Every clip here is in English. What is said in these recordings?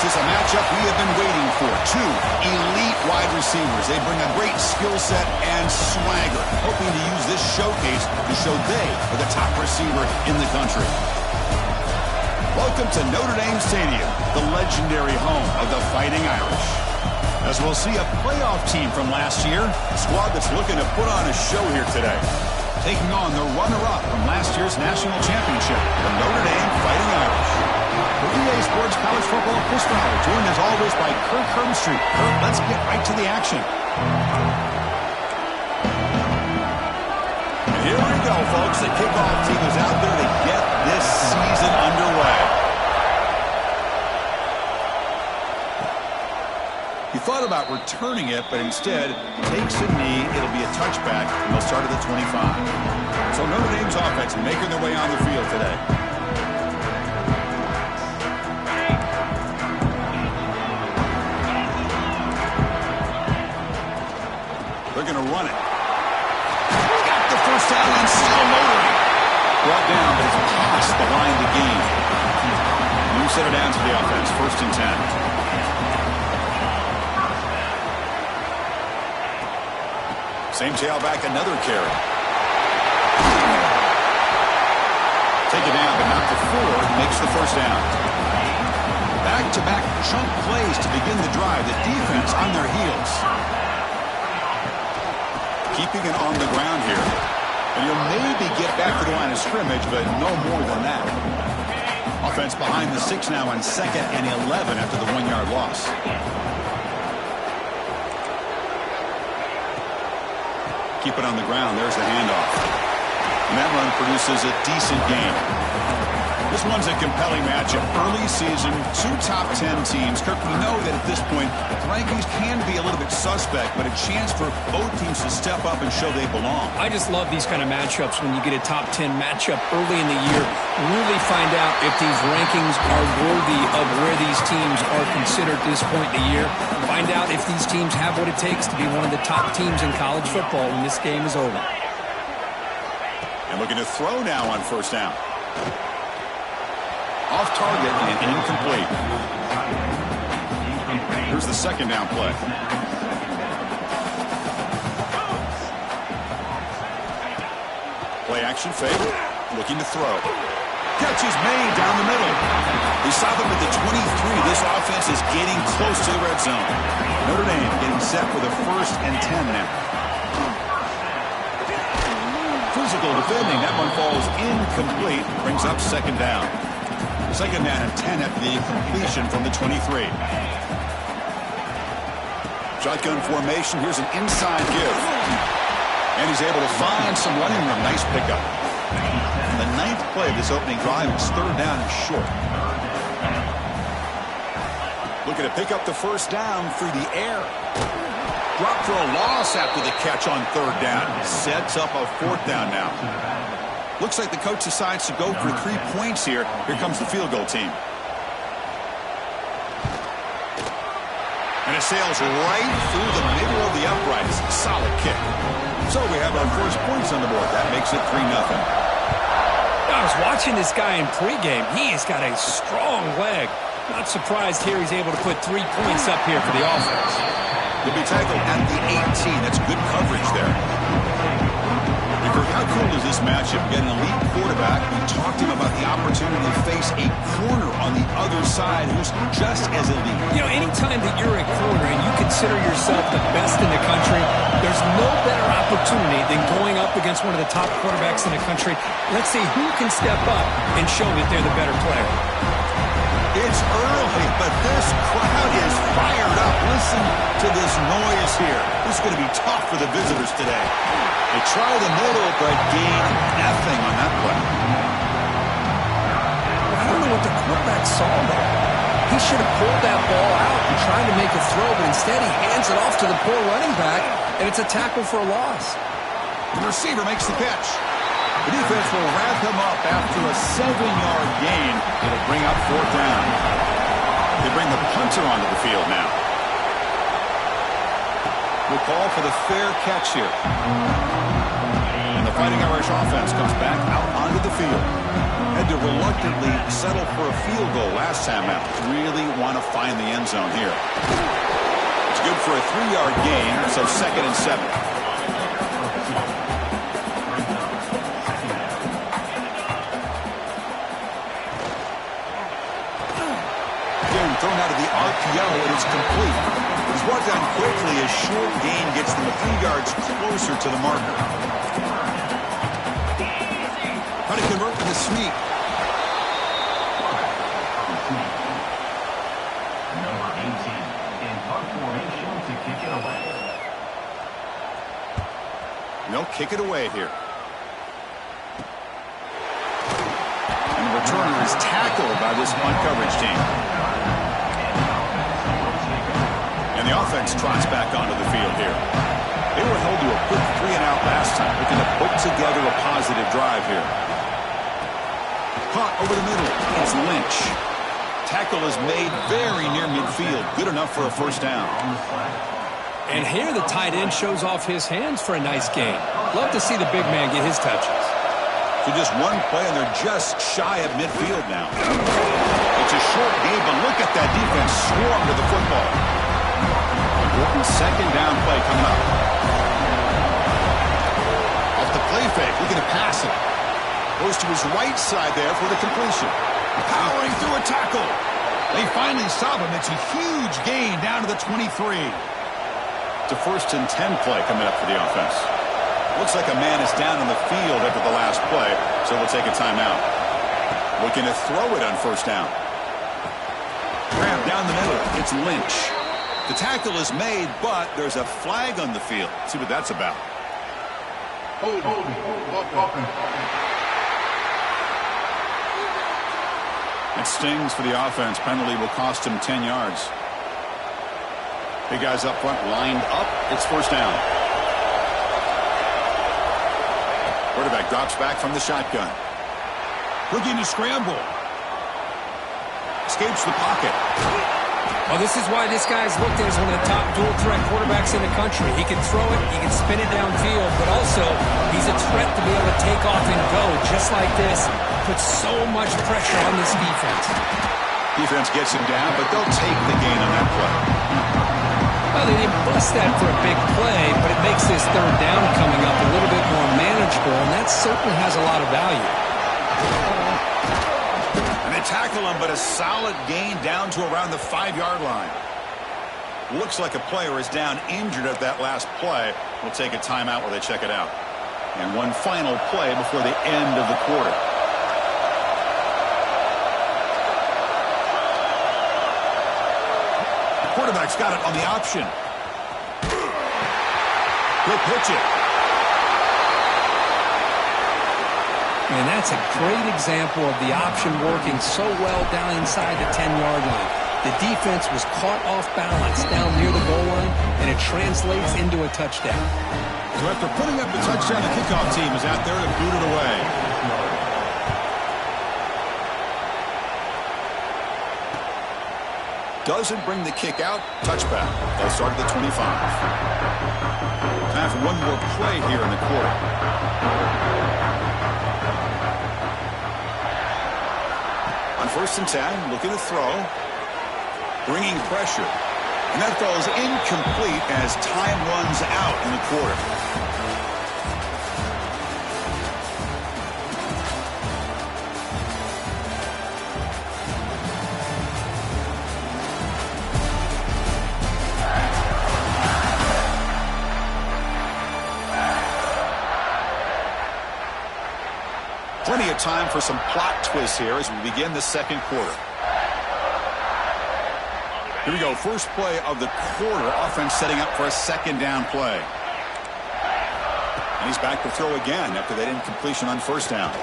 This is a matchup we have been waiting for. Two elite wide receivers. They bring a great skill set and swagger, hoping to use this showcase to show they are the top receiver in the country. Welcome to Notre Dame Stadium, the legendary home of the Fighting Irish. As we'll see a playoff team from last year, a squad that's looking to put on a show here today. Taking on the runner-up from last year's national championship, the Notre Dame Fighting Irish. The EA Sports College Football First Hour, joined as always by Kirk Herbstreit. Kirk, let's get right to the action. And here we go, folks. The kickoff team is out there to get this season underway. He thought about returning it, but instead takes a knee. It'll be a touchback, and they'll start at the 25. So Notre Dame's offense making their way on the field today. They're going to run it. Got the first down and still motoring. Brought down, but it's past the line to gain. New set of downs for the offense, 1st and 10. Same tailback, another carry. Take it down, but not the 4. Makes the first down. Back-to-back chunk plays to begin the drive. The defense on their heels. Keeping it on the ground here. And you'll maybe get back to the line of scrimmage, but no more than that. Offense behind the 6 now on 2nd and 11 after the 1-yard loss. Keep it on the ground. There's the handoff. And that run produces a decent gain. This one's a compelling matchup. Early season, 2 top 10 teams. Kirk, we know that at this point, rankings can be a little bit suspect, but a chance for both teams to step up and show they belong. I just love these kind of matchups when you get a top 10 matchup early in the year. Really find out if these rankings are worthy of where these teams are considered at this point in the year. Find out if these teams have what it takes to be one of the top teams in college football when this game is over. And looking to throw now on 1st down. Off target and incomplete. Here's the 2nd down play. Play action fake. Looking to throw. Catch is made down the middle. He stopped him at the 23. This offense is getting close to the red zone. Notre Dame getting set for the 1st and 10 now. Physical defending. That one falls incomplete. Brings up 2nd down. 2nd down and 10 after the completion from the 23. Shotgun formation. Here's an inside give. And he's able to find some running room. Nice pickup. The 9th play of this opening drive is 3rd down and short. Looking to pick up the 1st down through the air. Drop for a loss after the catch on 3rd down. Sets up a 4th down now. Looks like the coach decides to go for 3 points here. Here comes the field goal team. And it sails right through the middle of the uprights. Solid kick. So we have our first points on the board. That makes it 3-0. I was watching this guy in pregame. He has got a strong leg. Not surprised here he's able to put 3 points up here for the offense. He'll be tackled at the 18. That's good coverage there. How cool is this matchup? You get an elite quarterback. We talked to him about the opportunity to face a corner on the other side who's just as elite. You know, anytime that you're a corner and you consider yourself the best in the country, there's no better opportunity than going up against one of the top quarterbacks in the country. Let's see who can step up and show that they're the better player. It's early, but this crowd is fired up. Listen to this noise here. This is going to be tough for the visitors today. They try the middle, but gain nothing on that play. I don't know what the quarterback saw there. He should have pulled that ball out and tried to make a throw, but instead he hands it off to the poor running back, and it's a tackle for a loss. The receiver makes the catch. The defense will wrap him up after a 7-yard gain. It'll bring up 4th down. They bring the punter onto the field now. We'll call for the fair catch here. And the Fighting Irish offense comes back out onto the field. Head to reluctantly settle for a field goal last time out. Really want to find the end zone here. It's good for a 3-yard gain, so 2nd and 7. Again, thrown out of the RPO, and it's complete. He's brought down quickly as short gain gets them a few yards closer to the marker. Trying to convert with a sneak. Number 18 in punt formation to kick it away. And they'll kick it away here. And the returner is tackled by this punt coverage team. And the offense trots back onto the field here. They were held to a quick 3-and-out last time, looking to put together a positive drive here. Caught over the middle. It's Lynch. Tackle is made very near midfield. Good enough for a first down. And here the tight end shows off his hands for a nice gain. Love to see the big man get his touches. So just one play, and they're just shy of midfield now. It's a short game, but look at that defense swarm to the football. Important 2nd down play coming up. Off the play fake, looking to pass it. Goes to his right side there for the completion. Powering through a tackle. They finally stop him. It's a huge gain down to the 23. It's a 1st and 10 play coming up for the offense. Looks like a man is down on the field after the last play, so we'll take a timeout. Looking to throw it on 1st down. Grab down the middle. It's Lynch. The tackle is made, but there's a flag on the field. Let's see what that's about. It stings for the offense. Penalty will cost him 10 yards. Big guys up front lined up. It's 1st down. Quarterback drops back from the shotgun. Looking to scramble. Escapes the pocket. Well, this is why this guy's looked at as one of the top dual-threat quarterbacks in the country. He can throw it, he can spin it downfield, but also he's a threat to be able to take off and go just like this. Puts so much pressure on this defense. Defense gets him down, but they'll take the gain on that play. Well, they didn't bust that for a big play, but it makes this 3rd down coming up a little bit more manageable, and that certainly has a lot of value. And they tackle him, but a solid gain down to around the 5-yard line. Looks like a player is down injured at that last play. We'll take a timeout while they check it out. And one final play before the end of the quarter. Quarterback's got it on the option. He'll pitch it. And that's a great example of the option working so well down inside the 10-yard line. The defense was caught off balance down near the goal line, and it translates into a touchdown. So after putting up the touchdown, the kickoff team is out there to boot it away. Doesn't bring the kick out. Touchback. They'll start at the 25. Time for one more play here in the quarter. On 1st and 10, looking to throw. Bringing pressure. And that falls incomplete as time runs out in the quarter. Plenty of time for some plot twists here as we begin the 2nd quarter. Here we go. First play of the quarter. Offense setting up for a 2nd down play. And he's back to throw again after that incompletion on 1st down.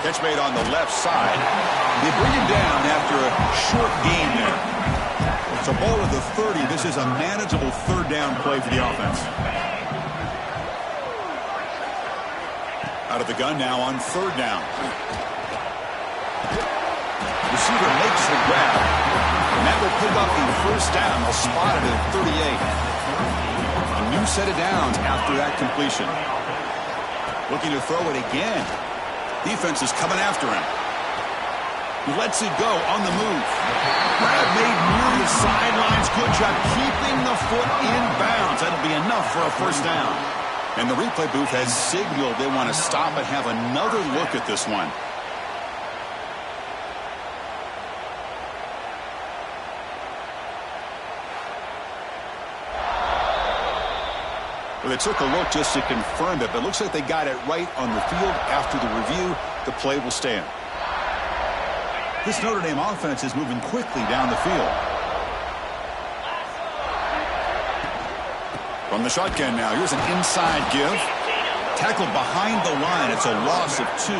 Catch made on the left side. They bring him down after a short gain there. It's a ball at the 30. This is a manageable 3rd down play for the offense. Out of the gun now on 3rd down. Receiver makes the grab. And that will pick up the 1st down. They'll spot it at 38. A new set of downs after that completion. Looking to throw it again. Defense is coming after him. He lets it go on the move. Grab made near the sidelines. Good job keeping the foot in bounds. That'll be enough for a first down. And the replay booth has signaled they want to stop and have another look at this one. Well, they took a look just to confirm it, but it looks like they got it right on the field. After the review, the play will stand. This Notre Dame offense is moving quickly down the field. From the shotgun now, here's an inside give. Tackled behind the line. It's a loss of 2.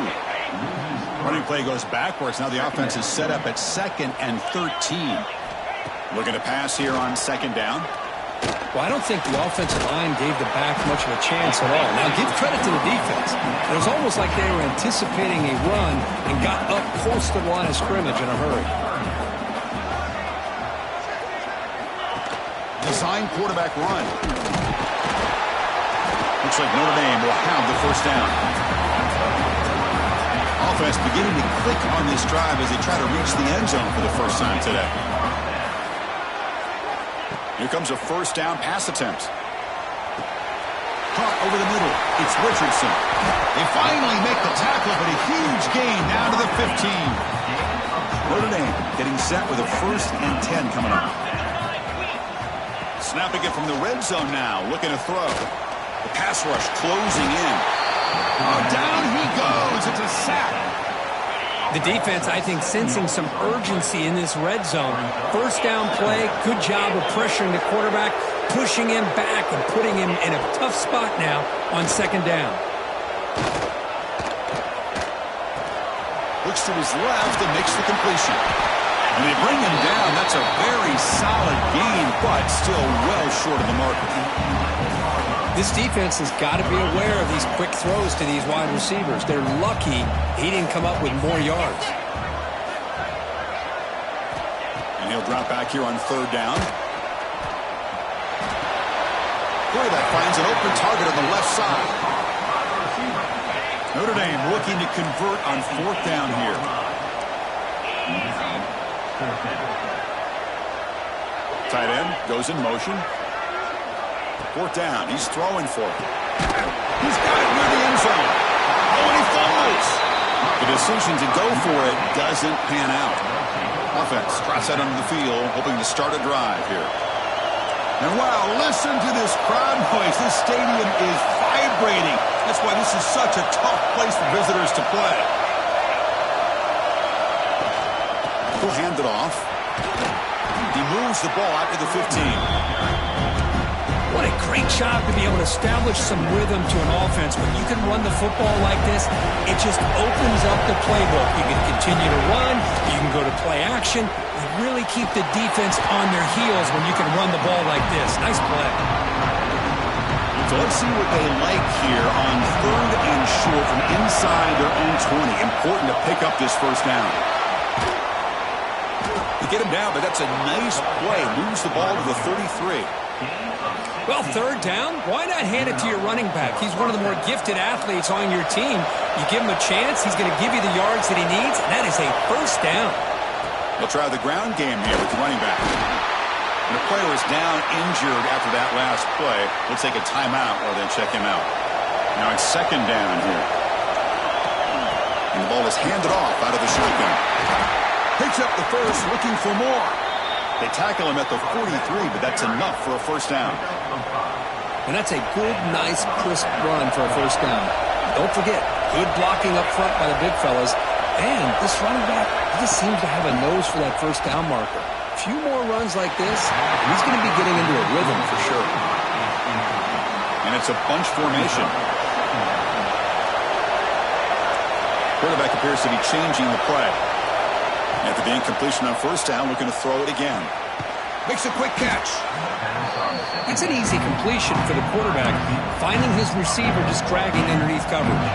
Running play goes backwards. Now the offense is set up at 2nd and 13. Looking to pass here on 2nd down. Well, I don't think the offensive line gave the back much of a chance at all. Now, give credit to the defense. It was almost like they were anticipating a run and got up close to the line of scrimmage in a hurry. Design quarterback run. Looks like Notre Dame will have the first down. Offense beginning to click on this drive as they try to reach the end zone for the first time today. Here comes a first down pass attempt. Caught over the middle. It's Richardson. They finally make the tackle, but a huge gain down to the 15. Notre Dame getting set with a 1st and 10 coming up. Snapping it from the red zone now, looking to throw. The pass rush closing in. Oh, down he goes. It's a sack. The defense, I think, sensing some urgency in this red zone. First down play, good job of pressuring the quarterback, pushing him back and putting him in a tough spot now on 2nd down. Looks to his left and makes the completion. And they bring him down. That's a very solid gain, but still well short of the mark. This defense has got to be aware of these quick throws to these wide receivers. They're lucky he didn't come up with more yards. And he'll drop back here on 3rd down. Quarterback finds an open target on the left side. Notre Dame looking to convert on 4th down here. Tight end goes in motion. 4th down. He's throwing for it. He's got it near the end zone. Oh, and he fumbles. The decision to go for it doesn't pan out. Offense trots out onto the field, hoping to start a drive here. And wow, listen to this crowd noise. This stadium is vibrating. That's why this is such a tough place for visitors to play. He'll hand it off. He moves the ball out to the 15. What a great job to be able to establish some rhythm to an offense. When you can run the football like this, it just opens up the playbook. You can continue to run. You can go to play action. You really keep the defense on their heels when you can run the ball like this. Nice play. So let's see what they like here on 3rd and short from inside their own 20. Important to pick up this first down. They get him down, but that's a nice play. Moves the ball to the 33. Well, 3rd down, why not hand it to your running back? He's one of the more gifted athletes on your team. You give him a chance, he's going to give you the yards that he needs, and that is a first down. They'll try the ground game here with the running back. And the player is down injured after that last play. We'll take a timeout or then check him out. Now it's 2nd down here. And the ball is handed off out of the shotgun. Picks up the first, looking for more. They tackle him at the 43, but that's enough for a first down. And that's a good, nice, crisp run for a first down. Don't forget, good blocking up front by the big fellas. And this running back, he just seems to have a nose for that first down marker. A few more runs like this, and he's going to be getting into a rhythm for sure. And it's a bunch formation. Quarterback appears to be changing the play. After the incompletion on first down, looking to throw it again. Makes a quick catch. It's an easy completion for the quarterback, finding his receiver just dragging underneath coverage.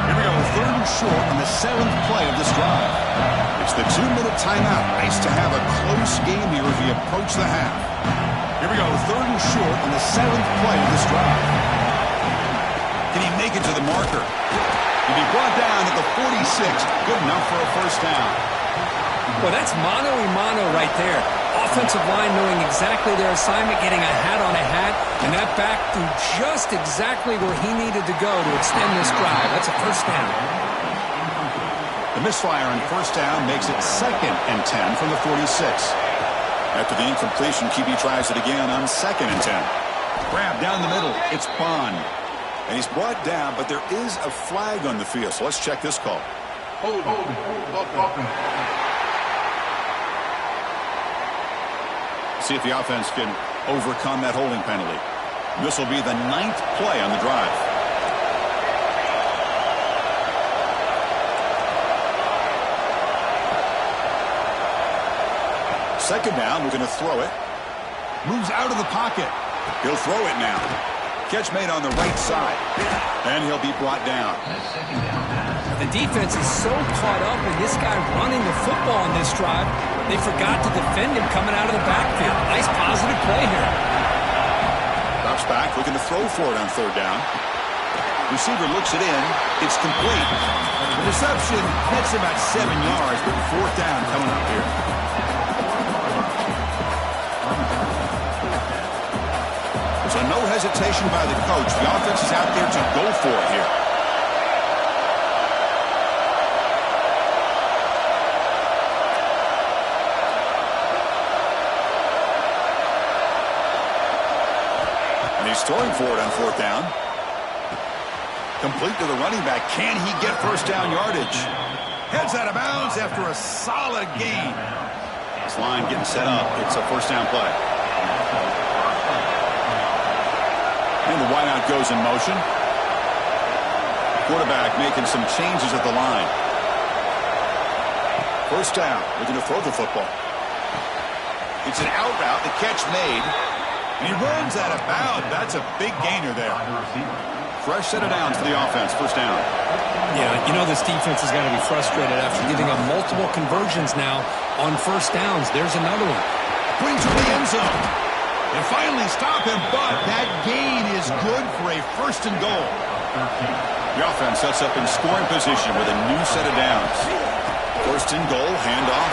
Here we go, 3rd and short on the 7th play of this drive. It's the 2-minute timeout. Nice to have a close game here as we approach the half. Here we go, 3rd and short on the 7th play of this drive. Can he make it to the marker. He'll be brought down at the 46. Good enough for a first down. Well, that's mano-a-mano right there. Offensive line knowing exactly their assignment, getting a hat on a hat, and that back threw just exactly where he needed to go to extend this drive. That's a first down. The misfire on first down makes it 2nd and 10 from the 46. After the incompletion, QB tries it again on 2nd and 10. Grab down the middle. It's Bond. And he's brought down, but there is a flag on the field. So let's check this call. Hold. See if the offense can overcome that holding penalty. This will be the 9th play on the drive. Second down, we're going to throw it. Moves out of the pocket. He'll throw it now. Catch made on the right side. And he'll be brought down. The defense is so caught up in this guy running the football on this drive, they forgot to defend him coming out of the backfield. Nice positive play here. Drops back, looking to throw for it on third down. Receiver looks it in. It's complete. The reception hits about 7 yards, but fourth down coming up here. So no hesitation by the coach. The offense is out there to go for it here. And he's throwing for it on fourth down. Complete to the running back. Can he get first down yardage? Heads out of bounds after a solid gain. This line getting set up. It's a first down play. And the wideout goes in motion. Quarterback making some changes at the line. First down. Looking to throw the football. It's an out route. The catch made. And he runs out of bounds. That's a big gainer there. Fresh set of downs for the offense. First down. Yeah, you know this defense has got to be frustrated after giving up multiple conversions now on first downs. There's another one. Brings to the end zone. They finally stop him, but that gain is good for a first and goal. The offense sets up in scoring position with a new set of downs. First and goal, handoff.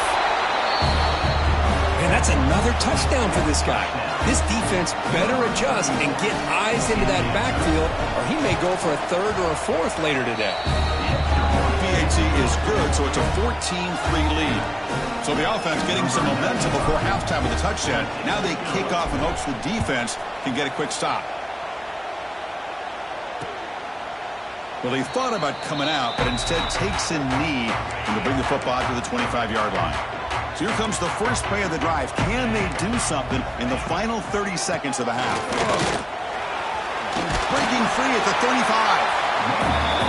And that's another touchdown for this guy. This defense better adjust and get eyes into that backfield, or he may go for a third or a fourth later today. PAT is good, so it's a 14-3 lead. So the offense getting some momentum before halftime with a touchdown. Now they kick off in hopes the defense can get a quick stop. Well, he thought about coming out, but instead takes a knee and to bring the football to the 25-yard line. So here comes the first play of the drive. Can they do something in the final 30 seconds of the half? Breaking free at the 35.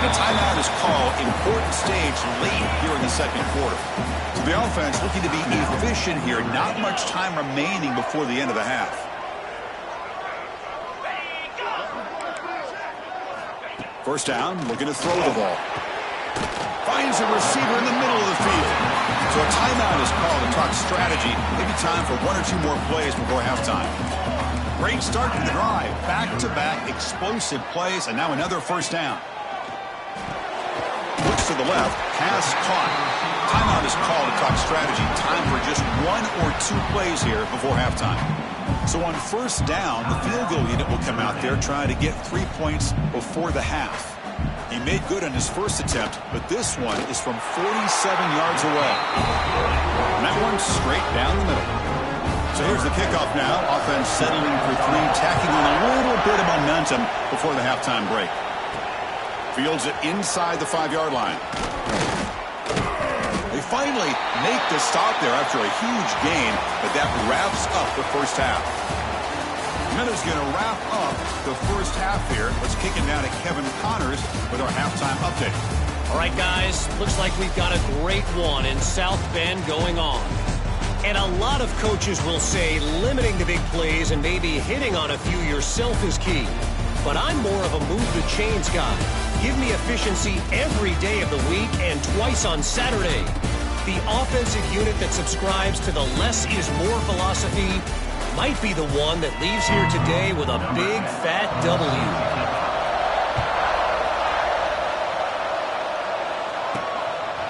The timeout is called. Important stage late here in the second quarter. So the offense looking to be efficient here. Not much time remaining before the end of the half. First down, looking to throw the ball. Finds a receiver in the middle of the field. So a timeout is called to talk strategy. Maybe time for one or two more plays before halftime. Great start to the drive. Back-to-back explosive plays, and now another first down. Looks to the left. Pass caught. Timeout is called to talk strategy. Time for just one or two plays here before halftime. So on first down, the field goal unit will come out there trying to get 3 points before the half. He made good on his first attempt, but this one is from 47 yards away. And that one's straight down the middle. So here's the kickoff now. Offense settling for three, tacking on a little bit of momentum before the halftime break. Fields it inside the 5-yard line. They finally make the stop there after a huge gain, but that wraps up the first half. Miller's going to wrap up the first half here. Let's kick it down to Kevin Connors with our halftime update. All right, guys, looks like we've got a great one in South Bend going on. And a lot of coaches will say limiting the big plays and maybe hitting on a few yourself is key. But I'm more of a move the chains guy. Give me efficiency every day of the week and twice on Saturday. The offensive unit that subscribes to the less is more philosophy might be the one that leaves here today with a big fat W.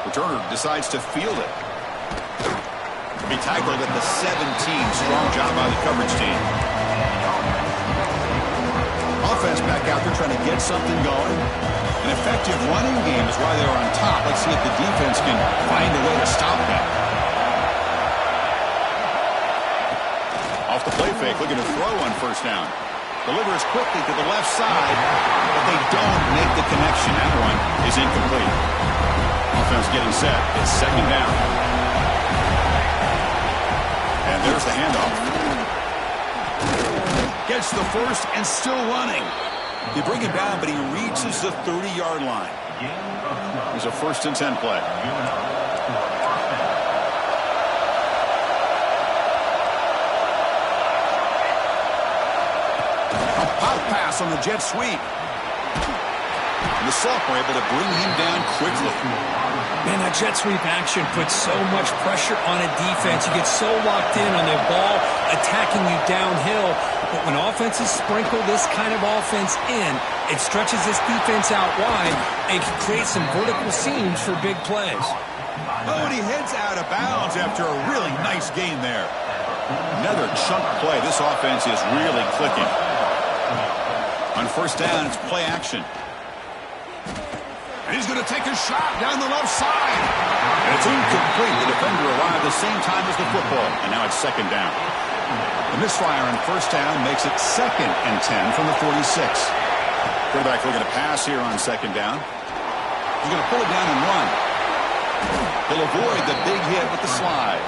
Returner decides to field it. Be tackled at the 17. Strong job by the coverage team. Offense back out there trying to get something going. An effective running game is why they're on top. Let's see if the defense can find a way to stop that. Off the play fake, looking to throw on first down. Delivers quickly to the left side, but they don't make the connection. That one is incomplete. Offense getting set. It's second down. And there's the handoff. Gets the first and still running. They bring him down, but he reaches the 30-yard line. There's a 1st and 10 play. A pop pass on the jet sweep. And the sophomore able to bring him down quickly. Man, that jet sweep action puts so much pressure on a defense. You get so locked in on the ball attacking you downhill. But when offenses sprinkle this kind of offense in, it stretches this defense out wide and can create some vertical seams for big plays. Oh, and he heads out of bounds after a really nice gain there. Another chunk play. This offense is really clicking. On first down, it's play action. And he's going to take a shot down the left side. And it's incomplete. The defender arrived the same time as the football. And now it's second down. The misfire on first down makes it 2nd and 10 from the 46. Quarterback looking to pass here on second down. He's going to pull it down and run. He'll avoid the big hit with the slide.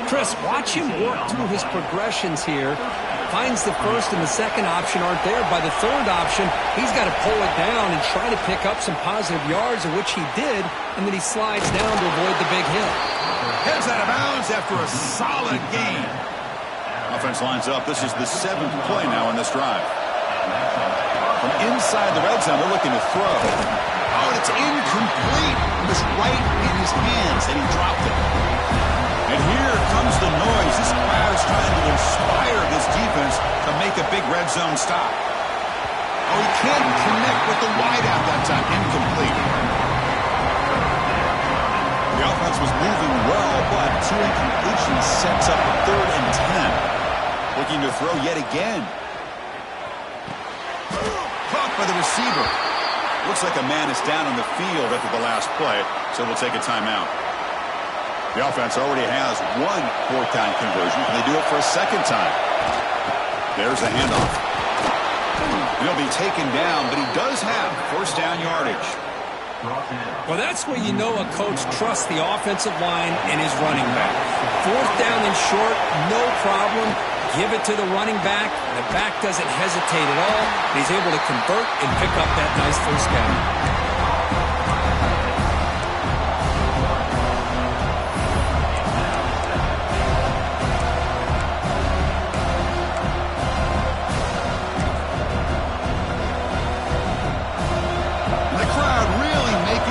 Chris, watch him work through his progressions here. Finds the first and the second option aren't there. By the third option, he's got to pull it down and try to pick up some positive yards, of which he did, and then he slides down to avoid the big hit. Heads out of bounds after a solid gain. Offense lines up. This is the 7th play now in this drive. From inside the red zone, they're looking to throw. Oh, and it's incomplete. It was right in his hands, and he dropped it. And here comes the noise. This crowd is trying to inspire this defense to make a big red zone stop. Oh, he can't connect with the wideout that time. Incomplete. The offense was moving well, but 2 incompletions sets up a 3rd and 10. Looking to throw yet again. Caught by the receiver. Looks like a man is down on the field after the last play, so we'll take a timeout. The offense already has 1 4th-down conversion. Can they do it for a 2nd time? There's the handoff. He'll be taken down, but he does have first down yardage. Well, that's where you know a coach trusts the offensive line and his running back. 4th down and short, no problem. Give it to the running back. The back doesn't hesitate at all. He's able to convert and pick up that nice first down.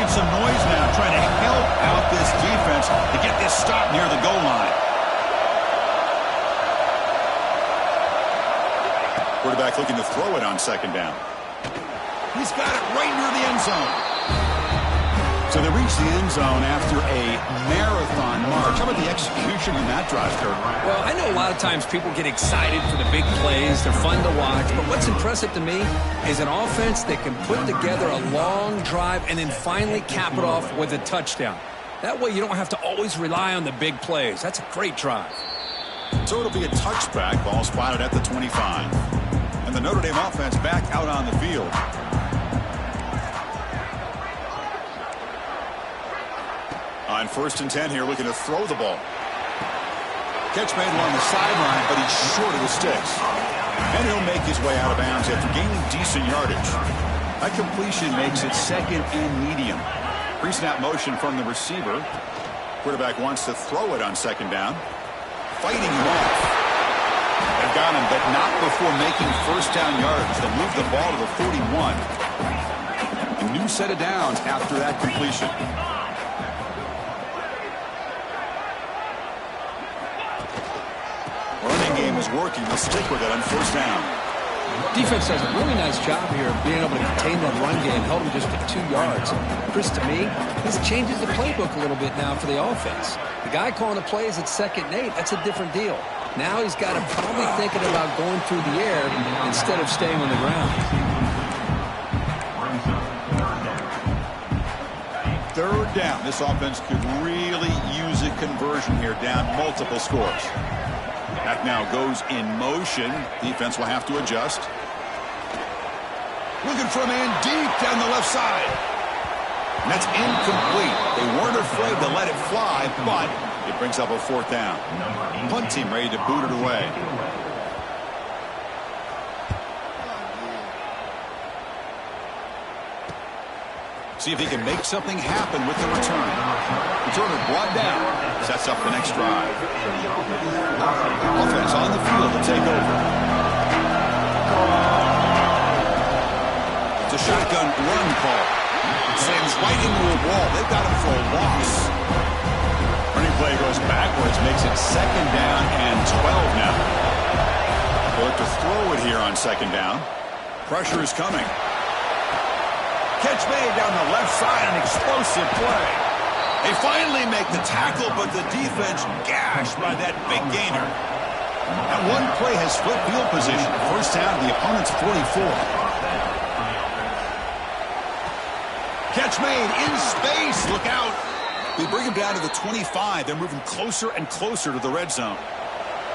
Some noise now, trying to help out this defense to get this stop near the goal line. Quarterback looking to throw it on second down. He's got it right near the end zone. So they reach the end zone after a marathon march. How about the execution in that drive, Kurt? Well, I know a lot of times people get excited for the big plays. They're fun to watch. But what's impressive to me is an offense that can put together a long drive and then finally cap it off with a touchdown. That way you don't have to always rely on the big plays. That's a great drive. So it'll be a touchback. Ball spotted at the 25. And the Notre Dame offense back out on the field. On 1st and 10 here, looking to throw the ball. Catch made along the sideline, but he's short of the sticks. And he'll make his way out of bounds after gaining decent yardage. That completion makes it 2nd and medium. Pre-snap motion from the receiver. Quarterback wants to throw it on 2nd down. Fighting him off. They've got him, but not before making first down yards. They'll move the ball to the 41. A new set of downs after that completion. Running game is working. They'll stick with it on first down. Defense does a really nice job here of being able to contain that run game, held him just at 2 yards. Chris, to me, this changes the playbook a little bit now for the offense. The guy calling the plays at 2nd and 8, that's a different deal. Now he's got him probably thinking about going through the air instead of staying on the ground. 3rd down. This offense could really use a conversion here, down multiple scores. That now goes in motion. Defense will have to adjust. Looking for a man deep down the left side. And that's incomplete. They weren't afraid to let it fly, but it brings up a 4th down. Punt team ready to boot it away. See if he can make something happen with the return. Returner brought down. Sets up the next drive. Offense on the field to take over. It's a shotgun run call. Sends right into a wall. They've got him for a loss. Running play goes backwards, makes it 2nd down and 12 now. They'll look to throw it here on 2nd down. Pressure is coming. Catch made down the left side, an explosive play. They finally make the tackle, but the defense gashed by that big gainer. That one play has flipped field position. 1st down to the opponent's 44. Catch made in space. Look out. They bring him down to the 25. They're moving closer and closer to the red zone.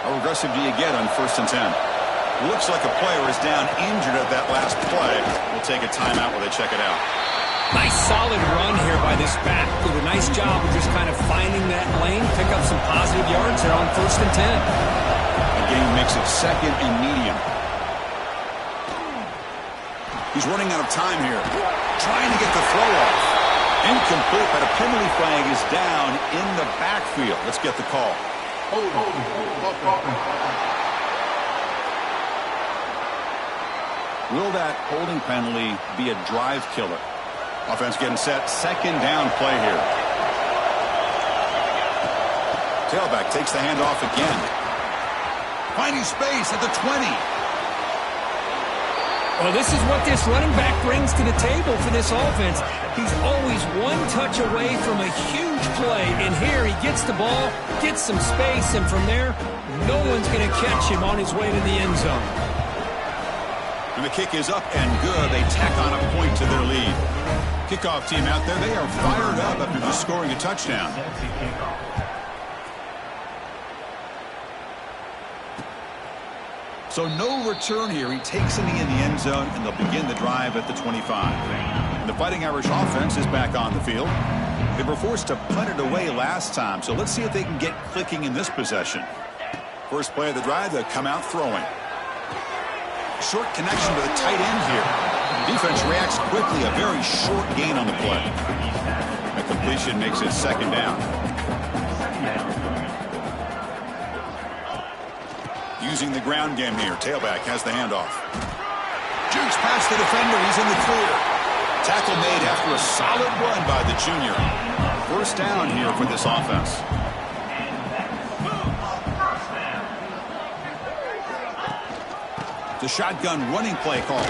How aggressive do you get on 1st and 10? Looks like a player is down injured at that last play. We'll take a timeout while they check it out. Nice solid run here by this back. Did a nice job of just kind of finding that lane, pick up some positive yards there on 1st and 10. The game makes it 2nd and medium. He's running out of time here. Trying to get the throw off. Incomplete, but a penalty flag is down in the backfield. Let's get the call. Will that holding penalty be a drive killer? Offense getting set. 2nd down play here. Tailback takes the handoff again. Finding space at the 20. Well, this is what this running back brings to the table for this offense. He's always one touch away from a huge play. And here he gets the ball, gets some space, and from there, no one's going to catch him on his way to the end zone. And the kick is up and good. They tack on a point to their lead. Kickoff team out there, they are fired up after just scoring a touchdown. So no return here. He takes it in the end zone, and they'll begin the drive at the 25. And the Fighting Irish offense is back on the field. They were forced to punt it away last time, so let's see if they can get clicking in this possession. First play of the drive, they'll come out throwing. Short connection to the tight end here. Defense reacts quickly, a very short gain on the play. A completion makes it 2nd down. Using the ground game here. Tailback has the handoff. Jukes past the defender. He's in the clear. Tackle made after a solid run by the junior. 1st down here for this offense. The shotgun running play call.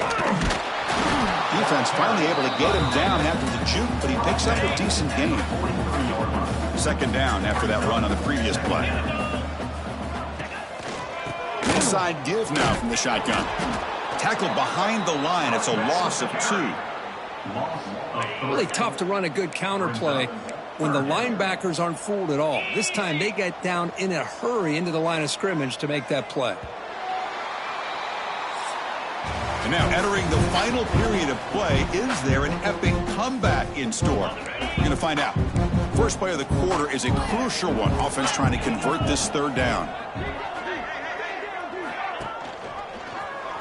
Defense finally able to get him down after the juke, but he picks up a decent gain. 2nd down after that run on the previous play. Inside give now from the shotgun. Tackled behind the line. It's a loss of 2. Really tough to run a good counter play when the linebackers aren't fooled at all. This time they get down in a hurry into the line of scrimmage to make that play. And now entering the final period of play, is there an epic comeback in store? We're going to find out. First play of the quarter is a crucial one. Offense trying to convert this 3rd down.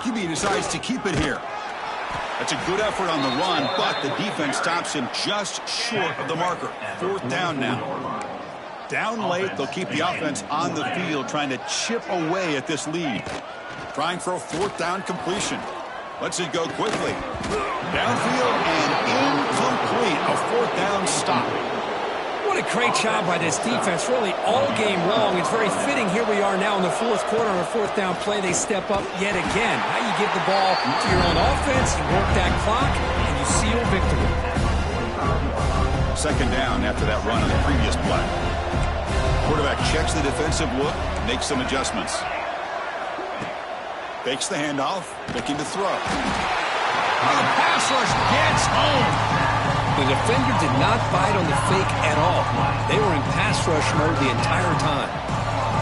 QB decides to keep it here. That's a good effort on the run, but the defense stops him just short of the marker. 4th down now. Down late, they'll keep the offense on the field, trying to chip away at this lead. Trying for a 4th down completion. Lets it go quickly. Downfield and incomplete. A 4th down stop. What a great job by this defense, really all game long. It's very fitting. Here we are now in the fourth quarter on a fourth down play. They step up yet again. Now you give the ball to your own offense, you work that clock, and you seal victory. Second down after that run on the previous play. Quarterback checks the defensive look, makes some adjustments. Fakes the handoff, looking to throw. Oh, the pass rush gets home. The defender did not bite on the fake at all. They were in pass rush mode the entire time.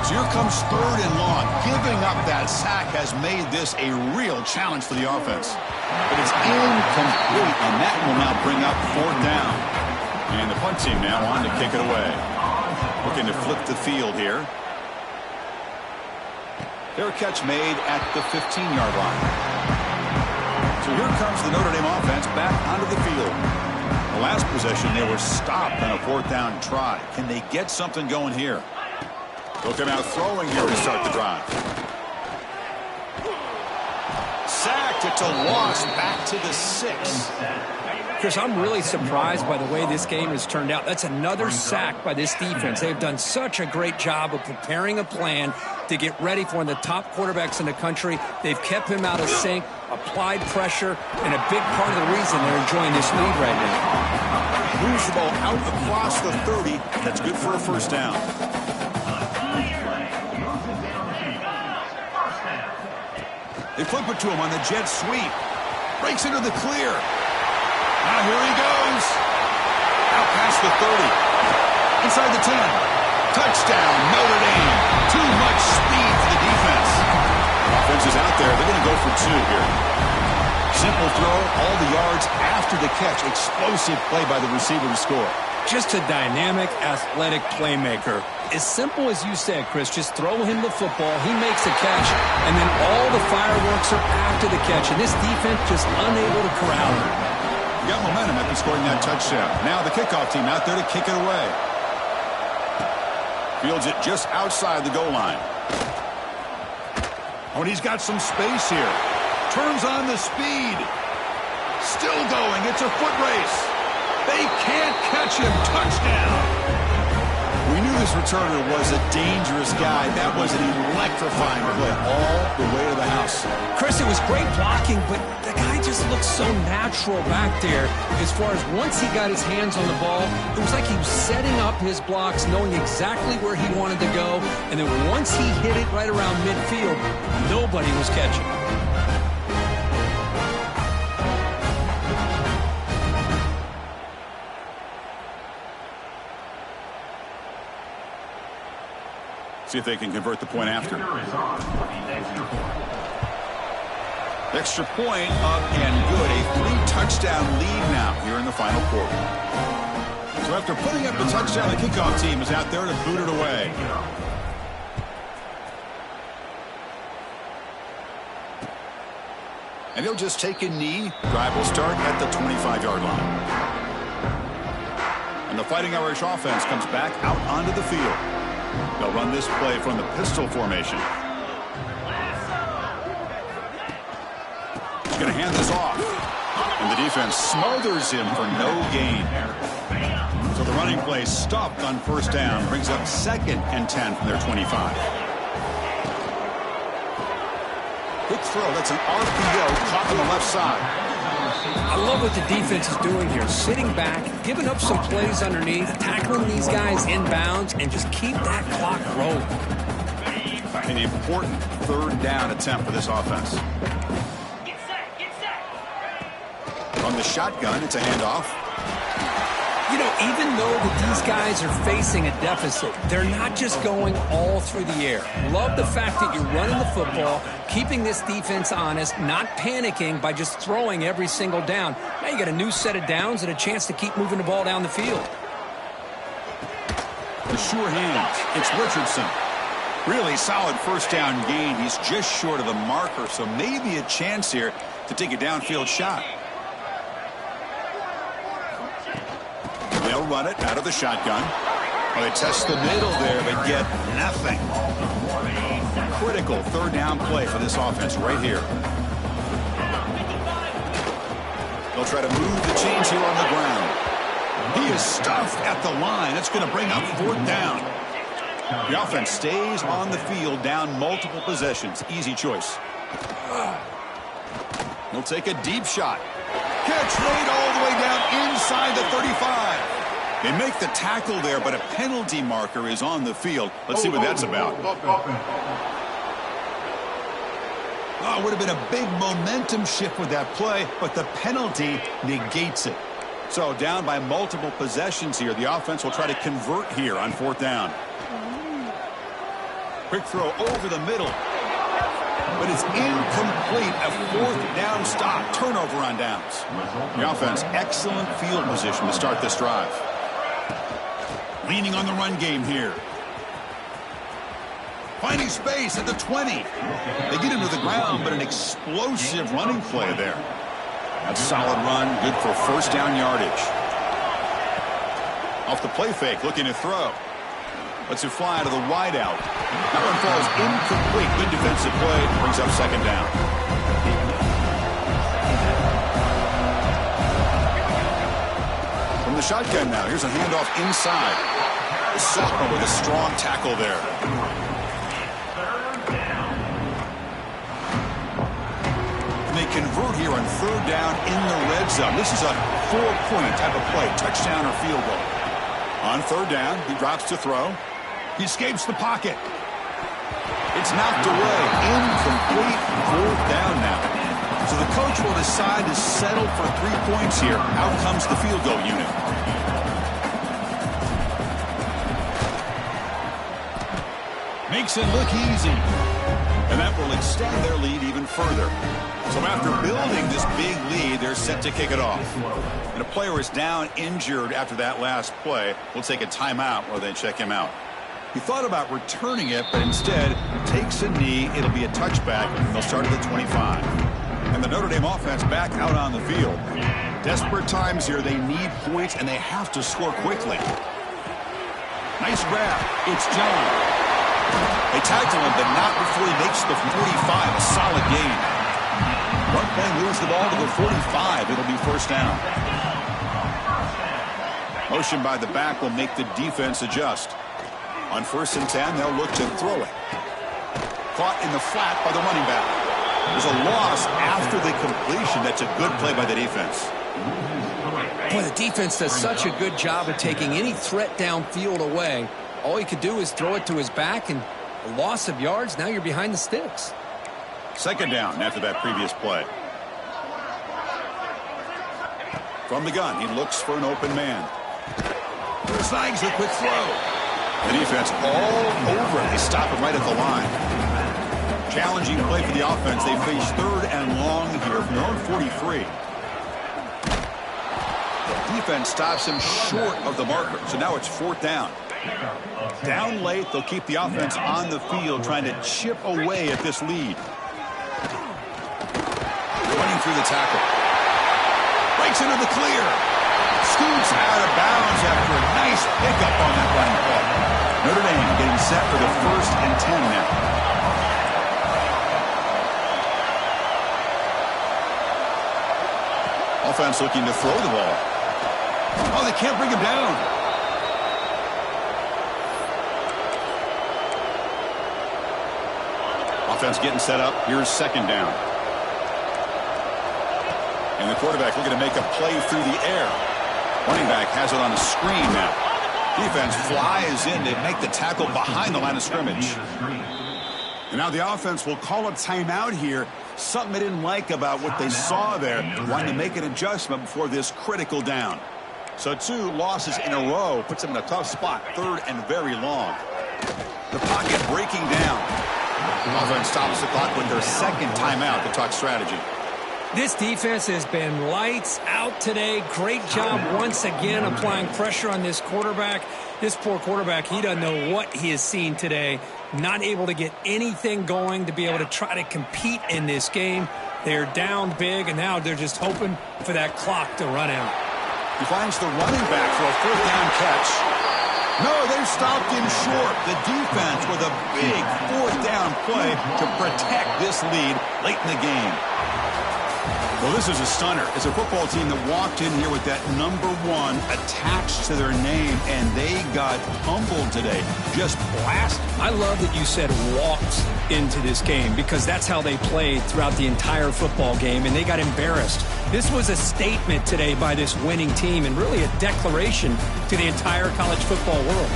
So here comes third and long. Giving up that sack has made this a real challenge for the offense. But it's incomplete, and that will now bring up fourth down. And the punt team now on to kick it away. Looking to flip the field here. Their catch made at the 15-yard line. So here comes the Notre Dame offense back onto the field. The last possession, they were stopped on a fourth down try. Can they get something going here? They'll come out throwing here to start the drive. Sacked. It's a loss back to the 6. Chris, I'm really surprised by the way this game has turned out. That's another sack by this defense. They've done such a great job of preparing a plan to get ready for one of the top quarterbacks in the country. They've kept him out of sync, applied pressure, and a big part of the reason they're enjoying this lead right now. Moves the ball out across the 30. That's good for a first down. They flip it to him on the jet sweep. Breaks into the clear. Now here he goes. Out past the 30. Inside the 10. Touchdown, Notre Dame. Too much speed for the defense. Offense is out there. They're going to go for 2 here. Simple throw, all the yards after the catch. Explosive play by the receiver to score. Just a dynamic, athletic playmaker. As simple as you said, Chris, just throw him the football, he makes a catch, and then all the fireworks are after the catch. And this defense just unable to corral him. Got momentum after scoring that touchdown. Now the kickoff team out there to kick it away. Fields it just outside the goal line. Oh, and he's got some space here. Turns on the speed. Still going. It's a foot race. They can't catch him. Touchdown. We knew this returner was a dangerous guy. That was an electrifying play all the way to the house. Chris, it was great blocking, but the guy just looked so natural back there. As far as once he got his hands on the ball, it was like he was setting up his blocks, knowing exactly where he wanted to go. And then once he hit it right around midfield, nobody was catching. See if they can convert the point after. Extra point up and good. A 3-touchdown lead now here in the final quarter. So after putting up the touchdown, the kickoff team is out there to boot it away. And he'll just take a knee. Drive will start at the 25-yard line. And the Fighting Irish offense comes back out onto the field. They'll run this play from the pistol formation. He's going to hand this off. And the defense smothers him for no gain. So the running play stopped on first down. Brings up 2nd and 10 from their 25. Good throw. That's an RPO caught on the left side. I love what the defense is doing here. Sitting back, giving up some plays underneath, tackling these guys inbounds, and just keep that clock rolling. An important third down attempt for this offense. Get set. From the shotgun, it's a handoff. You know, even though these guys are facing a deficit, they're not just going all through the air. Love the fact that you're running the football, keeping this defense honest, not panicking by just throwing every single down. Now you got a new set of downs and a chance to keep moving the ball down the field. The sure hands. It's Richardson. Really solid first down gain. He's just short of the marker, so maybe a chance here to take a downfield shot. They'll run it out of the shotgun. Well, they test the middle there, but get nothing. Critical third down play for this offense right here. They'll try to move the chains here on the ground. He is stuffed at the line. That's going to bring up 4th down. The offense stays on the field down multiple possessions. Easy choice. He'll take a deep shot. Catch made all the way down inside the 35. They make the tackle there, but a penalty marker is on the field. Let's see what that's about. Oh, it would have been a big momentum shift with that play, but the penalty negates it. So down by multiple possessions here. The offense will try to convert here on 4th down. Quick throw over the middle. But it's incomplete. A 4th down stop. Turnover on downs. The offense, excellent field position to start this drive. Leaning on the run game here. Finding space at the 20. They get into the ground, but an explosive running play there. That's a solid run. Good for 1st down yardage. Off the play fake, looking to throw. Lets it fly to the wideout. That one falls incomplete. Good defensive play. Brings up 2nd down. From the shotgun now. Here's a handoff inside. The sophomore with a strong tackle there. And they convert here on 3rd down in the red zone. This is a 4-point type of play. Touchdown or field goal. On 3rd down, he drops to throw. He escapes the pocket. It's knocked away. Incomplete. 4th down now. So the coach will decide to settle for 3 points here. Out comes the field goal unit. Makes it look easy. And that will extend their lead even further. So after building this big lead, they're set to kick it off. And a player is down injured after that last play. We'll take a timeout while they check him out. He thought about returning it, but instead takes a knee. It'll be a touchback. They'll start at the 25. And the Notre Dame offense back out on the field. Desperate times here. They need points, and they have to score quickly. Nice grab. It's John. They tackle him, but not before he makes the 45. A solid gain. One play moves the ball to the 45. It'll be 1st down. Motion by the back will make the defense adjust. On 1st and 10, they'll look to throw it. Caught in the flat by the running back. There's a loss after the completion. That's a good play by the defense. Boy, the defense does such a good job of taking any threat downfield away. All he could do is throw it to his back, and a loss of yards, now you're behind the sticks. 2nd down after that previous play. From the gun, he looks for an open man. Snags the quick throw. The defense all over it. They stop him right at the line. Challenging play for the offense. They face 3rd and long here from their own 43. The defense stops him short of the marker. So now it's 4th down. Down late, they'll keep the offense on the field trying to chip away at this lead. Running through the tackle. Breaks into the clear. Scoots out of bounds after a nice pickup on that running play. Notre Dame getting set for the 1st and 10 now. Offense looking to throw the ball. Oh, they can't bring him down. Offense getting set up. Here's 2nd down. And the quarterback looking to make a play through the air. Running back has it on a screen now. Defense flies in to make the tackle behind the line of scrimmage. And now the offense will call a timeout here. Something they didn't like about what they saw there. Wanting to make an adjustment before this critical down. So 2 losses in a row puts them in a tough spot. 3rd and very long. The pocket breaking down. Offense stops the clock with their 2nd timeout to talk strategy. This defense has been lights out today. Great job once again applying pressure on this quarterback. This poor quarterback, he doesn't know what he has seen today. Not able to get anything going to be able to try to compete in this game. They're down big, and now they're just hoping for that clock to run out. He finds the running back for a 4th down catch. No, they've stopped him short. The defense with a big 4th down play to protect this lead late in the game. Well, this is a stunner. It's a football team that walked in here with that number 1 attached to their name, and they got humbled today. Just blasted. I love that you said walked into this game because that's how they played throughout the entire football game, and they got embarrassed. This was a statement today by this winning team and really a declaration to the entire college football world.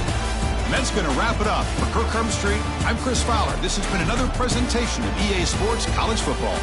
And that's going to wrap it up. For Kirk Street, I'm Chris Fowler. This has been another presentation of EA Sports College Football.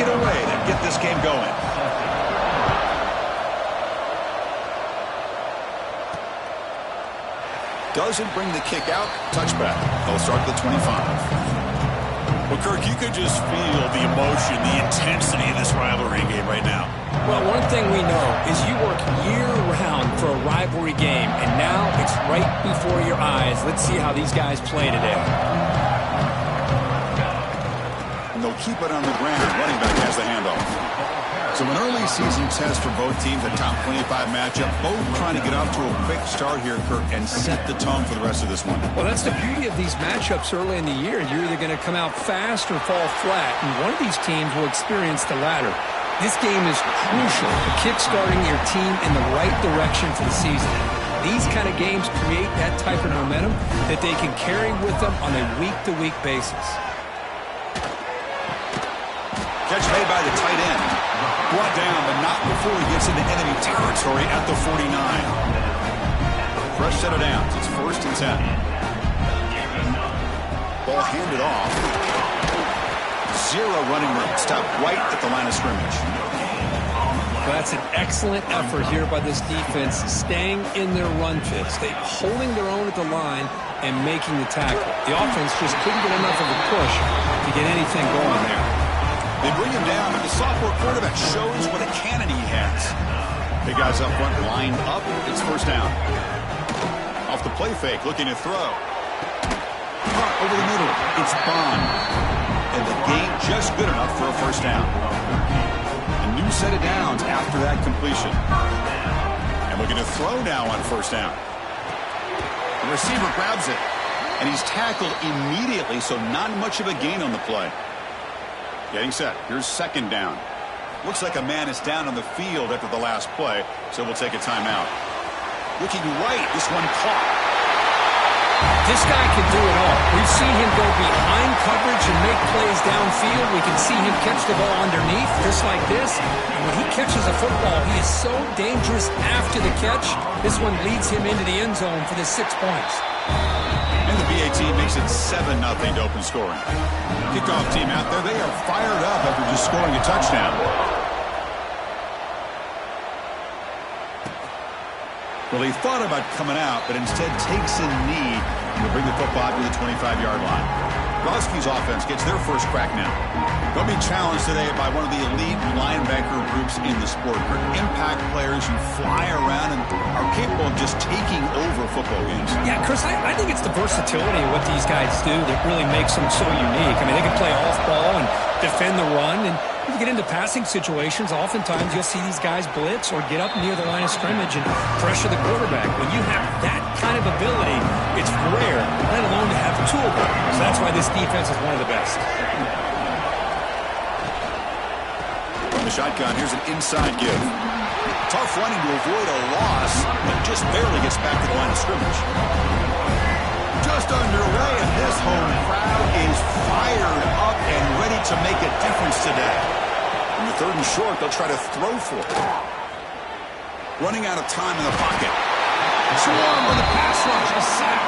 it away to get this game going. Doesn't bring the kick out. Touchback. They'll start at the 25. Well, Kirk, you could just feel the emotion, the intensity of this rivalry game right now. Well, one thing we know is you work year-round for a rivalry game, and now it's right before your eyes. Let's see how these guys play today. And they'll keep it on the ground. Running back has the handoff. So an early season test for both teams, a top 25 matchup. Both trying to get off to a quick start here, Kirk, and set the tone for the rest of this one. Well, that's the beauty of these matchups early in the year. You're either going to come out fast or fall flat, and one of these teams will experience the latter. This game is crucial for kick-starting your team in the right direction for the season. These kind of games create that type of momentum that they can carry with them on a week-to-week basis. Catch made by the tight end. Brought down, but not before he gets into enemy territory at the 49. Fresh set of downs. It's 1st and 10. Ball handed off. Zero running room. Stop right at the line of scrimmage. Well, that's an excellent effort here by this defense, staying in their run fits. They're holding their own at the line and making the tackle. The offense just couldn't get enough of a push to get anything going there. They bring him down, but the sophomore quarterback shows what a cannon he has. Big guys up front lined up. It's 1st down. Off the play fake, looking to throw. Caught over the middle. It's Bond. And the game just good enough for a 1st down. A new set of downs after that completion. And looking to throw now on 1st down. The receiver grabs it. And he's tackled immediately, so not much of a gain on the play. Getting set. Here's 2nd down. Looks like a man is down on the field after the last play, so we'll take a timeout. Looking right. This one caught. This guy can do it all. We've seen him go behind coverage and make plays downfield. We can see him catch the ball underneath, just like this. And when he catches a football, he is so dangerous after the catch. This one leads him into the end zone for the 6 points. And the BA team makes it 7-0 to open scoring. Kickoff team out there, they are fired up after just scoring a touchdown. Well, he thought about coming out, but instead takes a knee to bring the football to the 25-yard line. Roski's offense gets their first crack now. They'll be challenged today by one of the elite linebacker groups in the sport. Impact players who fly around and are capable of just taking over football games. Yeah, Chris, I think it's the versatility of what these guys do that really makes them so unique. I mean, they can play off ball and defend the run, and you get into passing situations, oftentimes you'll see these guys blitz or get up near the line of scrimmage and pressure the quarterback. When you have that kind of ability, it's rare, let alone to have two of them. So that's why this defense is one of the best. From the shotgun, here's an inside give. Tough running to avoid a loss, but just barely gets back to the line of scrimmage. Just underway, and this home crowd is fired up and ready to make a difference today. In the 3rd and short, they'll try to throw for it. Running out of time in the pocket. Swarm with the pass rush, a sack.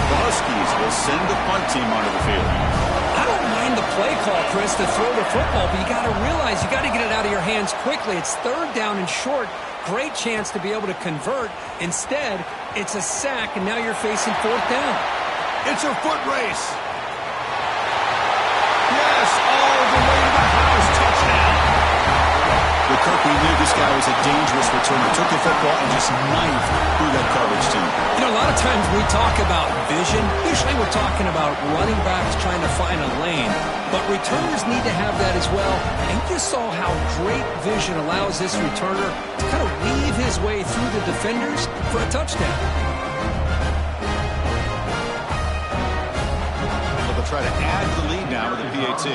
The Huskies will send the punt team onto the field. I don't mind the play call, Chris, to throw the football, but you got to realize you got to get it out of your hands quickly. It's 3rd down and short. Great chance to be able to convert. Instead, it's a sack, and now you're facing 4th down. It's a foot race. Yes, all the way to the house. Touchdown. Well, Kirk, we knew this guy was a dangerous returner. Took the football and just knifed through that coverage team. You know, a lot of times we talk about vision. Usually we're talking about running backs trying to find a lane. But returners need to have that as well. And you just saw how great vision allows this returner to kind of weave his way through the defenders for a touchdown. So they'll try to add the lead now with the PAT.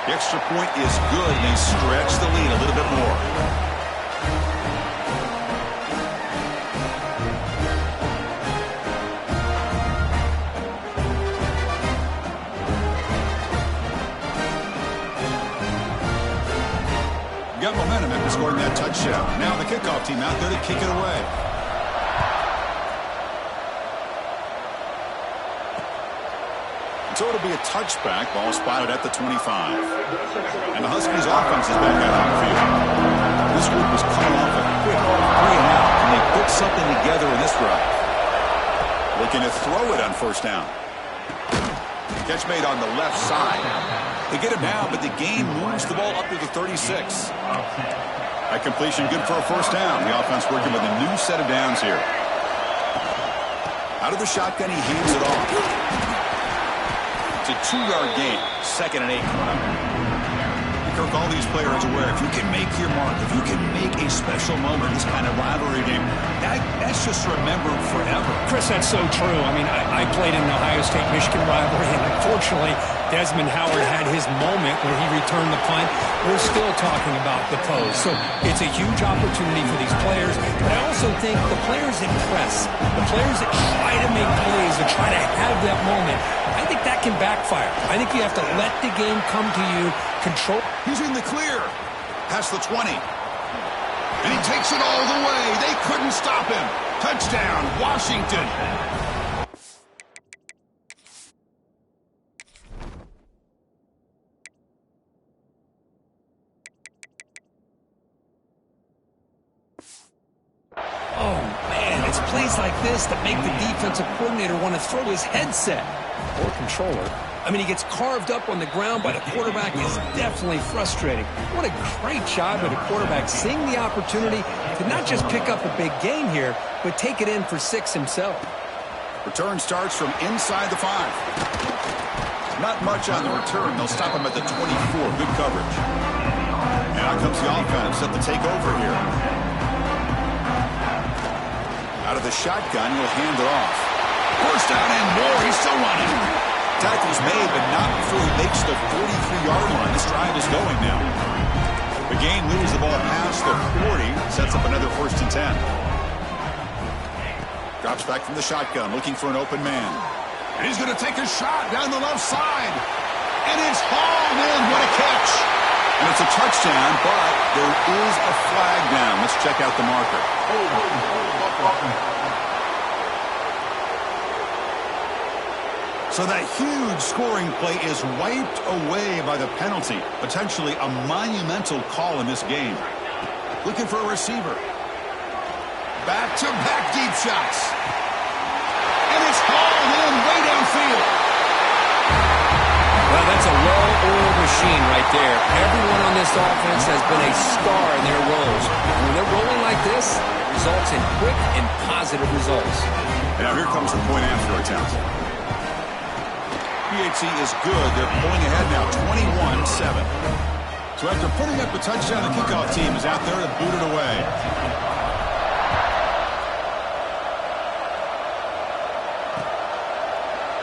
The extra point is good, and they stretch the lead a little bit more. Got momentum after scoring that touchdown. Now the kickoff team out there to kick it away. So it'll be a touchback. Ball spotted at the 25. And the Huskies offense is back out on the field. This group was coming off a quick 3-and-out. Can they put something together in this drive? Looking to throw it on first down. Catch made on the left side. They get him down, but the gain moves the ball up to the 36. That completion good for a first down. The offense working with a new set of downs here. Out of the shotgun, he hands it off. It's a 2-yard gain. 2nd and 8 coming up. Kirk, all these players are aware, if you can make your mark, if you can make a special moment, this kind of rivalry game, that's just remembered forever. Chris, that's so true. I mean, I played in the Ohio State-Michigan rivalry, and unfortunately, Desmond Howard had his moment where he returned the punt. We're still talking about the pose. So it's a huge opportunity for these players, but I also think the players that press, the players that try to make plays, that try to have that moment, I think that can backfire. I think you have to let the game come to you, control. He's in the clear. Past the 20. And he takes it all the way. They couldn't stop him. Touchdown, Washington. Oh, man, it's plays like this that make the defensive coordinator want to throw his headset or controller. I mean, he gets carved up on the ground by the quarterback. Is definitely frustrating. What a great job by the quarterback seeing the opportunity to not just pick up a big gain here, but take it in for 6 himself. Return starts from inside the 5. Not much on the return. They'll stop him at the 24. Good coverage. And out comes the offense set to take over here. Out of the shotgun, he'll hand it off. First down and more. He's still running. Tackle's made, but not before he makes the 43-yard line. This drive is going now. The gain moves the ball past the 40, sets up another 1st and 10. Drops back from the shotgun, looking for an open man. And he's going to take a shot down the left side. And it's hauled in. What a catch. And it's a touchdown, but there is a flag down. Let's check out the marker. So that huge scoring play is wiped away by the penalty. Potentially a monumental call in this game. Looking for a receiver. Back-to-back deep shots. And it's hauled in way downfield. Well, that's a well-oiled machine right there. Everyone on this offense has been a star in their roles. When they're rolling like this, it results in quick and positive results. Now here comes the point after attempt. PHC is good. They're pulling ahead now, 21-7. So after putting up a touchdown, the kickoff team is out there to boot it away.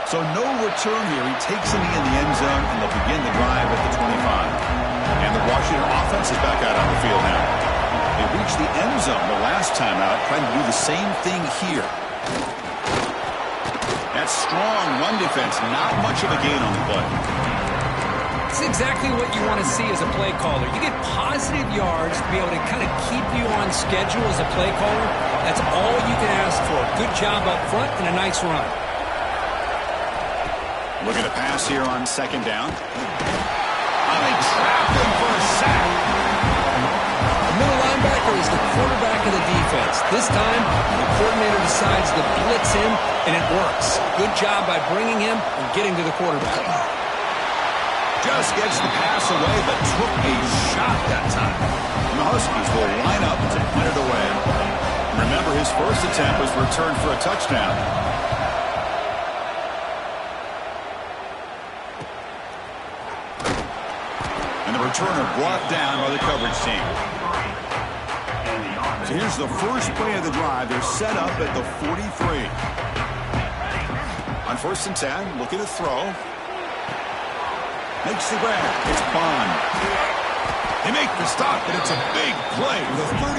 So no return here. He takes it in the end zone, and they'll begin the drive at the 25. And the Washington offense is back out on the field now. They reached the end zone the last time out, trying to do the same thing here. That strong run defense, not much of a gain on the play. It's exactly what you want to see as a play caller. You get positive yards to be able to kind of keep you on schedule as a play caller. That's all you can ask for. Good job up front and a nice run. Looking to pass here on 2nd down. Oh, they trapped him for a sack. The middle linebacker is the quarterback of the defense. This time, the coordinator decides to blitz him, and it works. Good job by bringing him and getting to the quarterback. Just gets the pass away, but took a shot that time. And the Huskies will line up to punt it away. Remember, his first attempt was returned for a touchdown. And the returner brought down by the coverage team. So here's the first play of the drive. They're set up at the 43. On 1st and 10, looking to throw. Makes the grab. It's Bond. They make the stop, but it's a big play with a 31.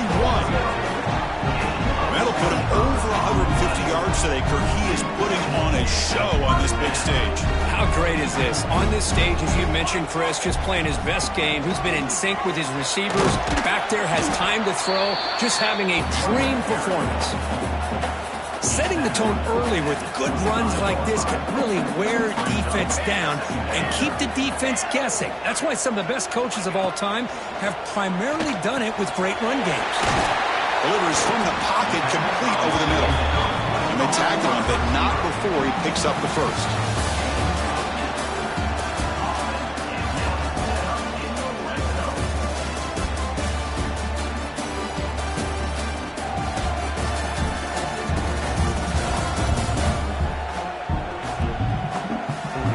That'll put him over 150 yards today, Kirk. He is putting on a show on this big stage. How great is this? On this stage, as you mentioned, Chris, just playing his best game. He's been in sync with his receivers. Back there, has time to throw. Just having a dream performance. Setting the tone early with good runs like this can really wear defense down and keep the defense guessing. That's why some of the best coaches of all time have primarily done it with great run games. Delivers from the pocket, complete over the middle. And they tackle him, but not before he picks up the first.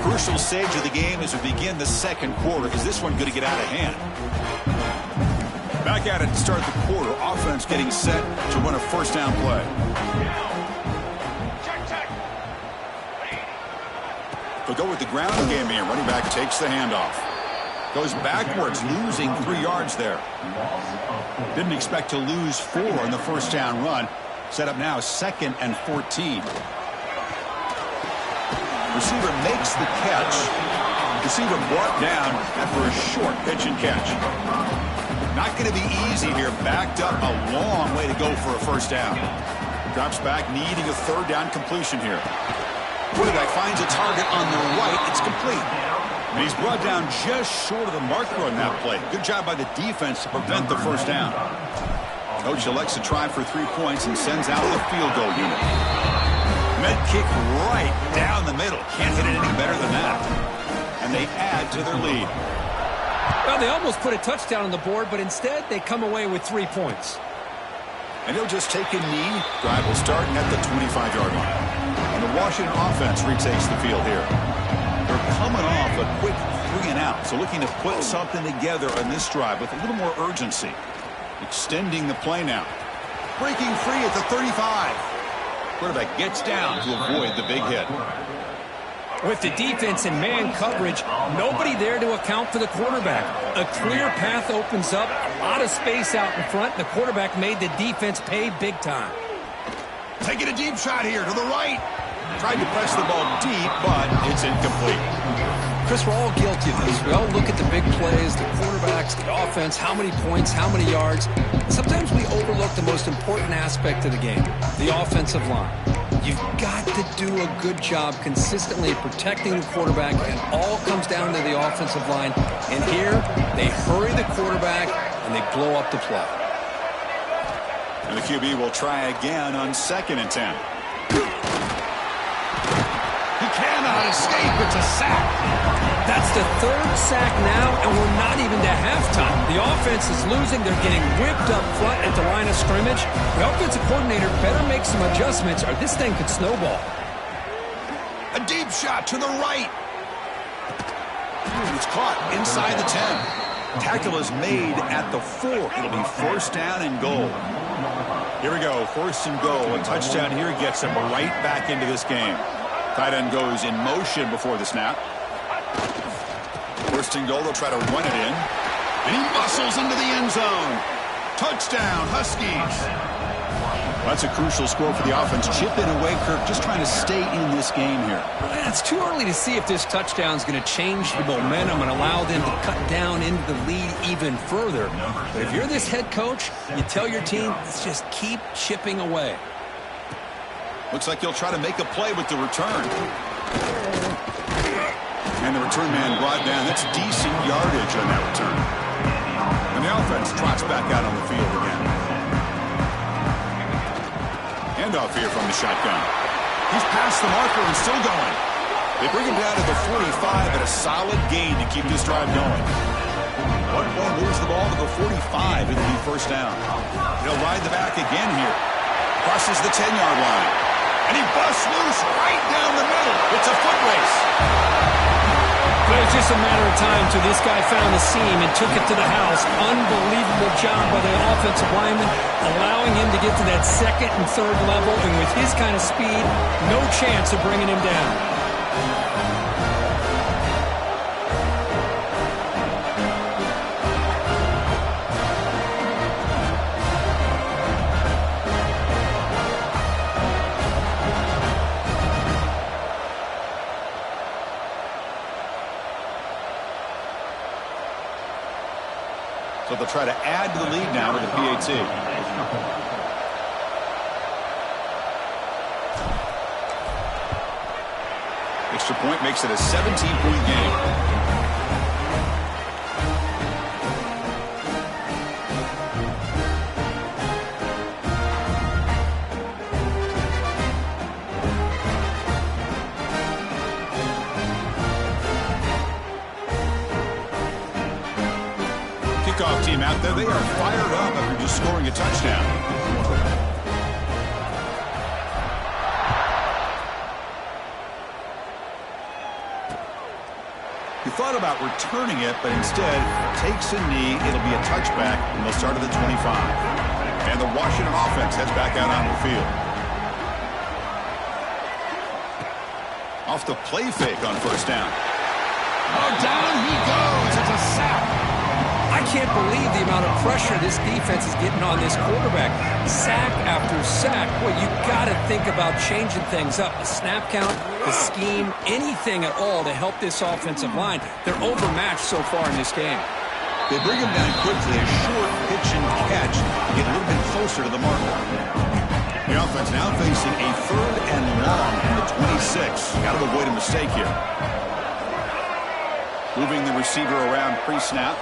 Crucial stage of the game as we begin the second quarter. Is this one going to get out of hand? Back at it to start the quarter. Offense getting set to run a first down play. They'll go with the ground game here. Running back takes the handoff. Goes backwards, losing 3 yards there. Didn't expect to lose 4 on the first down run. Set up now 2nd and 14. Receiver makes the catch. Receiver brought down after a short pitch and catch. Not going to be easy here. Backed up a long way to go for a first down. Drops back, needing a third down completion here. Quarterback finds a target on the right. It's complete. And he's brought down just short of the marker on that play. Good job by the defense to prevent the first down. Coach elects to try for 3 points and sends out the field goal unit. Med kick right down the middle. Can't hit it any better than that. And they add to their lead. Well, they almost put a touchdown on the board, but instead they come away with 3 points. And he'll just take a knee. Drive will start at the 25-yard line. And the Washington offense retakes the field here. They're coming off a quick 3 and out. So looking to put something together on this drive with a little more urgency. Extending the play now. Breaking free at the 35. Quarterback gets down to avoid the big hit. With the defense in man coverage, nobody there to account for the quarterback. A clear path opens up, a lot of space out in front, and the quarterback made the defense pay big time. Taking a deep shot here to the right. Tried to press the ball deep, but it's incomplete. Chris, we're all guilty of this. We all look at the big plays, the quarterbacks, the offense, how many points, how many yards. Sometimes we overlook the most important aspect of the game, the offensive line. You've got to do a good job consistently protecting the quarterback, and all comes down to the offensive line. And here, they hurry the quarterback, and they blow up the play. And the QB will try again on 2nd and 10. He cannot escape. It's a sack. That's the 3rd sack now, and we're not even to halftime. The offense is losing. They're getting whipped up front at the line of scrimmage. The offensive coordinator better make some adjustments, or this thing could snowball. A deep shot to the right. It's caught inside the 10. Tackle is made at the 4. It'll be first down and goal. Here we go, first and goal. A touchdown here gets him right back into this game. Tight end goes in motion before the snap. First and goal, they'll try to run it in. And he muscles into the end zone. Touchdown, Huskies. That's a crucial score for the offense. Chipping away, Kirk, just trying to stay in this game here. It's too early to see if this touchdown is going to change the momentum and allow them to cut down into the lead even further. But if you're this head coach, you tell your team, let's just keep chipping away. Looks like he'll try to make a play with the return. And the return man brought down. That's decent yardage on that return. And the offense trots back out on the field again. Handoff here from the shotgun. He's past the marker and still going. They bring him down to the 45 at a solid gain to keep this drive going. 1 point moves the ball to the 45. It'll be first down. He'll ride the back again here. Crosses the 10-yard line. And he busts loose right down the middle. It's a foot race. But it was just a matter of time till this guy found the seam and took it to the house. Unbelievable job by the offensive lineman, allowing him to get to that 2nd and 3rd level. And with his kind of speed, no chance of bringing him down. So they'll try to add to the lead now with the PAT. Extra point makes it a 17-point game. Kickoff team out there. They are fired up after just scoring a touchdown. He thought about returning it, but instead takes a knee. It'll be a touchback, and they'll start at the 25. And the Washington offense heads back out onto the field. Off the play fake on first down. Oh, down he goes. It's a sack. I can't believe the amount of pressure this defense is getting on this quarterback. Sack after sack. Well, you got to think about changing things up. The snap count, the scheme, anything at all to help this offensive line. They're overmatched so far in this game. They bring him down quickly. A short pitch and catch to get a little bit closer to the marker. The offense now facing a 3rd and long from the 26. Got to avoid a mistake here. Moving the receiver around pre-snap.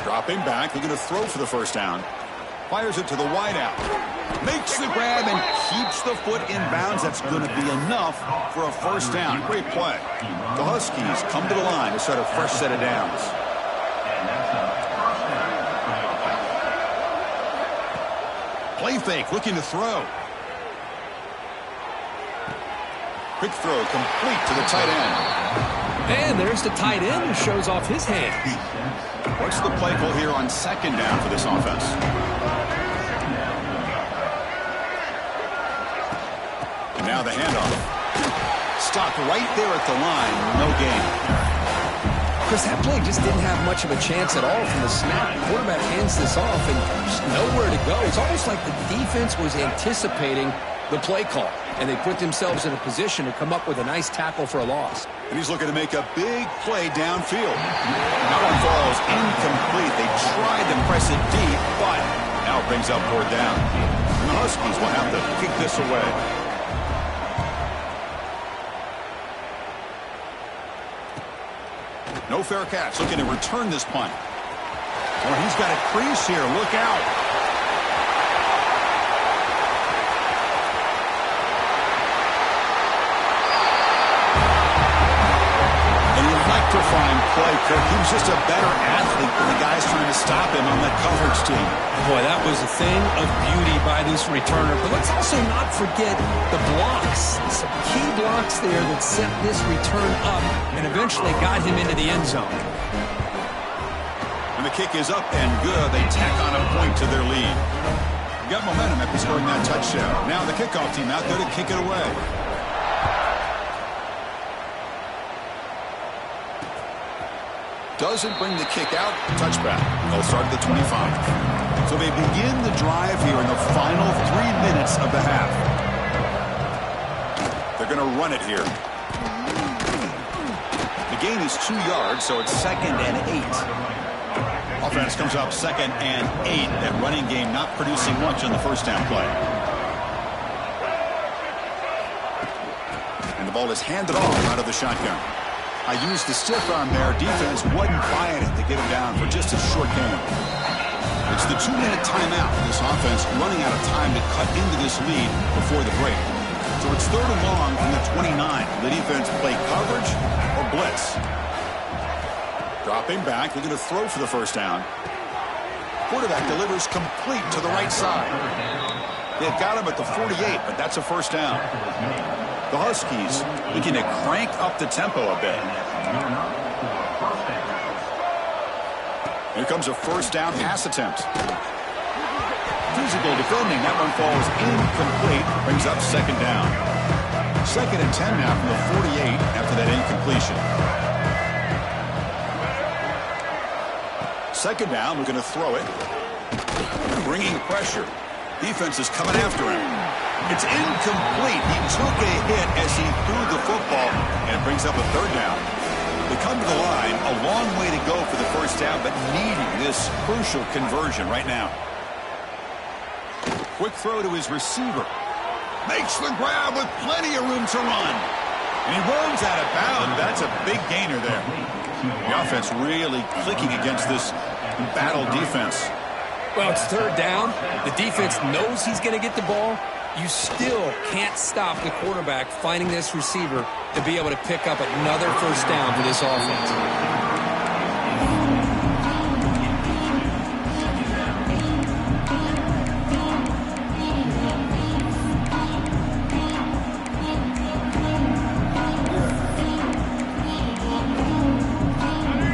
Dropping back, looking to throw for the first down. Fires it to the wideout. Makes the grab and keeps the foot in bounds. That's going to be enough for a first down. Great play. The Huskies come to the line to start a fresh set of downs. Play fake, looking to throw. Quick throw, complete to the tight end. And there's the tight end who shows off his hand. What's the play call here on second down for this offense? And now the handoff. Stopped right there at the line. No gain. Chris, that play just didn't have much of a chance at all from the snap. The quarterback hands this off and just nowhere to go. It's almost like the defense was anticipating the play call, and they put themselves in a position to come up with a nice tackle for a loss. And he's looking to make a big play downfield. That one falls incomplete. They tried to press it deep, but now it brings up 4th down. And the Huskies will have to kick this away. No fair catch. Looking to return this punt. Oh, he's got a crease here. Look out. Electrifying play, Kirk. He was just a better athlete than the guys trying to stop him on that coverage team. Boy, that was a thing of beauty by this returner. But let's also not forget the blocks. Some key blocks there that set this return up and eventually got him into the end zone. And the kick is up and good. They tack on a point to their lead. Got momentum after scoring that touchdown. Now the kickoff team out there to kick it away. Doesn't bring the kick out. Touchback. They'll start at the 25. So they begin the drive here in the final 3 minutes of the half. They're going to run it here. The gain is 2 yards, so it's 2nd and 8. Offense comes up 2nd and 8. That running game not producing much on the first down play. And the ball is handed off out of the shotgun. I used the stiff arm there. Defense wasn't buying it to get him down for just a short game. It's the 2-minute timeout. This offense running out of time to cut into this lead before the break. So it's 3rd and long from the 29. The defense play coverage or blitz. Dropping back, looking to throw for the first down. Quarterback delivers complete to the right side. They've got him at the 48, but that's a first down. The Huskies looking to crank up the tempo a bit. Here comes a first down pass attempt. Physical defending. That one falls incomplete. Brings up 2nd down. 2nd and 10 now from the 48 after that incompletion. 2nd down. We're going to throw it. Bringing pressure. Defense is coming after him. It's incomplete. He took a hit as he threw the football, and it brings up a 3rd down. They come to the line, a long way to go for the first down, but needing this crucial conversion right now. Quick throw to his receiver. Makes the grab with plenty of room to run. And he runs out of bounds. That's a big gainer there. The offense really clicking against this battle defense. Well, it's third down. The defense knows he's going to get the ball. You still can't stop the quarterback finding this receiver to be able to pick up another first down for this offense.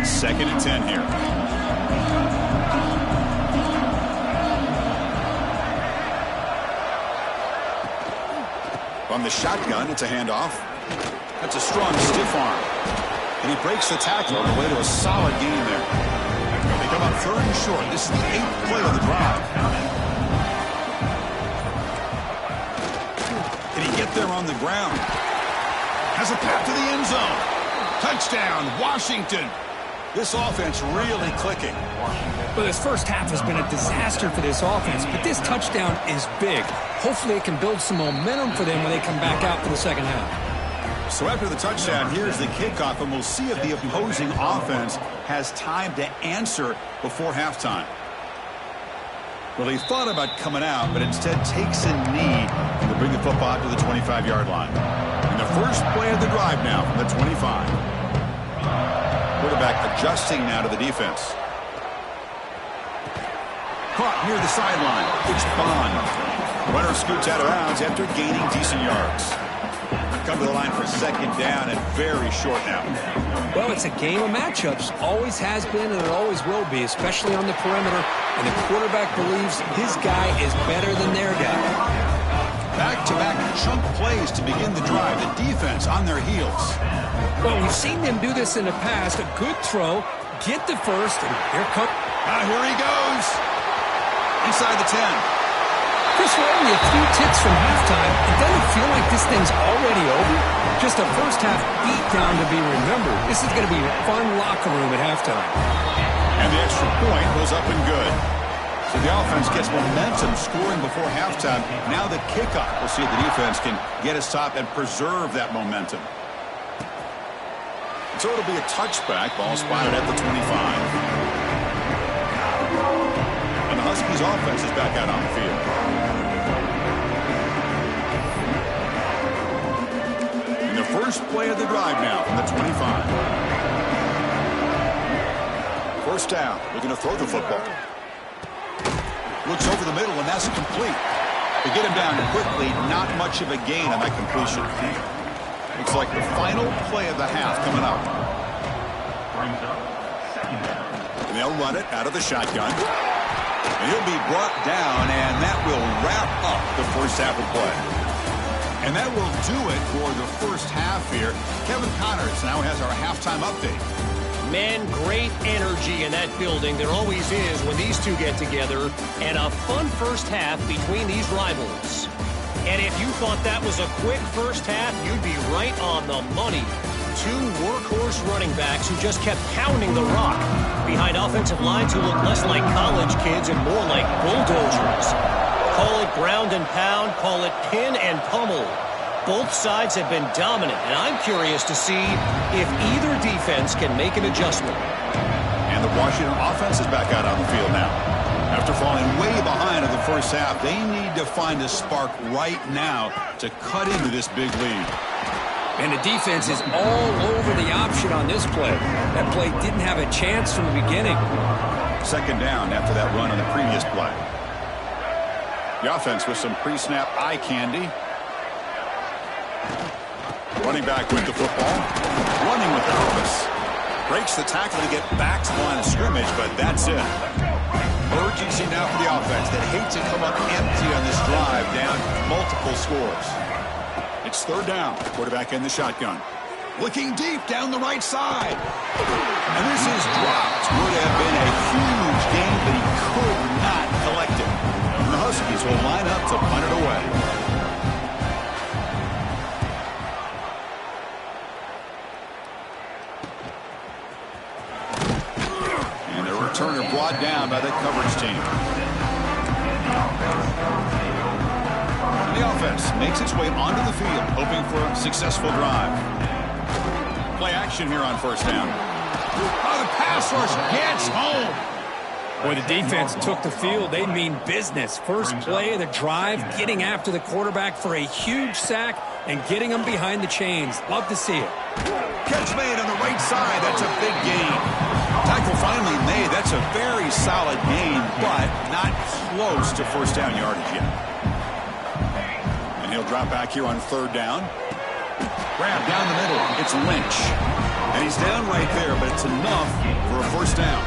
Second and 10 here. From the shotgun, it's a handoff. That's a strong stiff arm. And he breaks the tackle on the way to a solid gain there. They come up third and short. This is the 8th play of the drive. Can he get there on the ground? Has a path to the end zone. Touchdown, Washington. This offense really clicking. Well, this first half has been a disaster for this offense, but this touchdown is big. Hopefully it can build some momentum for them when they come back out for the second half. So after the touchdown, here's the kickoff, and we'll see if the opposing offense has time to answer before halftime. Well, he thought about coming out, but instead takes a knee to bring the football to the 25-yard line. And the first play of the drive now from the 25. Quarterback adjusting now to the defense. Caught near the sideline. It's Bond. Runner scoots out of bounds after gaining decent yards. Come to the line for second down and very short now. Well, it's a game of matchups. Always has been and it always will be, especially on the perimeter. And the quarterback believes his guy is better than their guy. Back-to-back chunk plays to begin the drive. The defense on their heels. Well, we've seen them do this in the past. A good throw, get the first, and here he goes. Inside the 10. Chris, we're only a few ticks from halftime. It doesn't feel like this thing's already over. Just a first half beatdown to be remembered. This is going to be a fun locker room at halftime. And the extra point goes up and good. So the offense gets momentum scoring before halftime. Now the kickoff. We'll see if the defense can get a stop and preserve that momentum. So it'll be a touchback. Ball spotted at the 25. And the Huskies offense is back out on the field. And the first play of the drive now from the 25. First down. Looking to throw the football. Looks over the middle, and that's complete. They get him down quickly. Not much of a gain on that completion. Looks like the final play of the half coming up. And they'll run it out of the shotgun. And he'll be brought down, and that will wrap up the first half of play. And that will do it for the first half here. Kevin Connors now has our halftime update. Man, great energy in that building. There always is when these two get together. And a fun first half between these rivals. And if you thought that was a quick first half, you'd be right on the money. Two workhorse running backs who just kept pounding the rock behind offensive lines who look less like college kids and more like bulldozers. Call it ground and pound, call it pin and pummel. Both sides have been dominant, and I'm curious to see if either defense can make an adjustment. And the Washington offense is back out on the field now. After falling way behind in the first half, they need to find a spark right now to cut into this big lead. And the defense is all over the option on this play. That play didn't have a chance from the beginning. Second down after that run on the previous play. The offense with some pre-snap eye candy. Running back with the football. Running with purpose. Breaks the tackle to get back to the line of scrimmage, but that's it. Urgency now for the offense that hate to come up empty on this drive, down multiple scores. It's third down. Quarterback in the shotgun. Looking deep down the right side. And this is dropped. Would have been a huge gain, but he could not collect it. And the Huskies will line up to punt it away. returner brought down by the coverage team. And the offense makes its way onto the field, hoping for a successful drive. Play action here on first down. Oh, the pass rush gets home. Boy, the defense took the field. They mean business. First play of the drive, getting after the quarterback for a huge sack and getting him behind the chains. Love to see it. Catch made on the right side. That's a big gain. Tackle finally made. That's a very solid gain, but not close to first down yardage yet. And he'll drop back here on third down. Grab down the middle. It's Lynch. And he's down right there, but it's enough for a first down.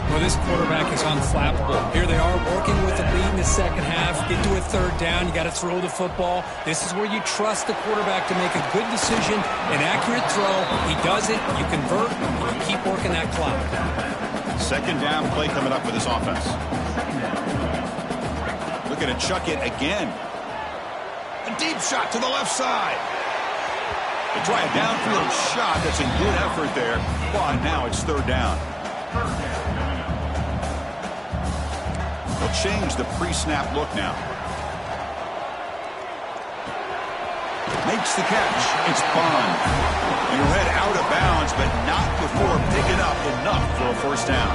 Well, this quarterback is unflappable. Here they are working with the lead in the second half. Get to a third down. You got to throw the football. This is where you trust the quarterback to make a good decision, an accurate throw. He does it. You convert. You keep working that clock. Second down play coming up for this offense. Looking to chuck it again. A deep shot to the left side. They try a downfield shot. That's a good effort there, but now it's third down. They'll change the pre-snap look now. Makes the catch. It's Bond. And he'll head out of bounds, but not before picking up enough for a first down.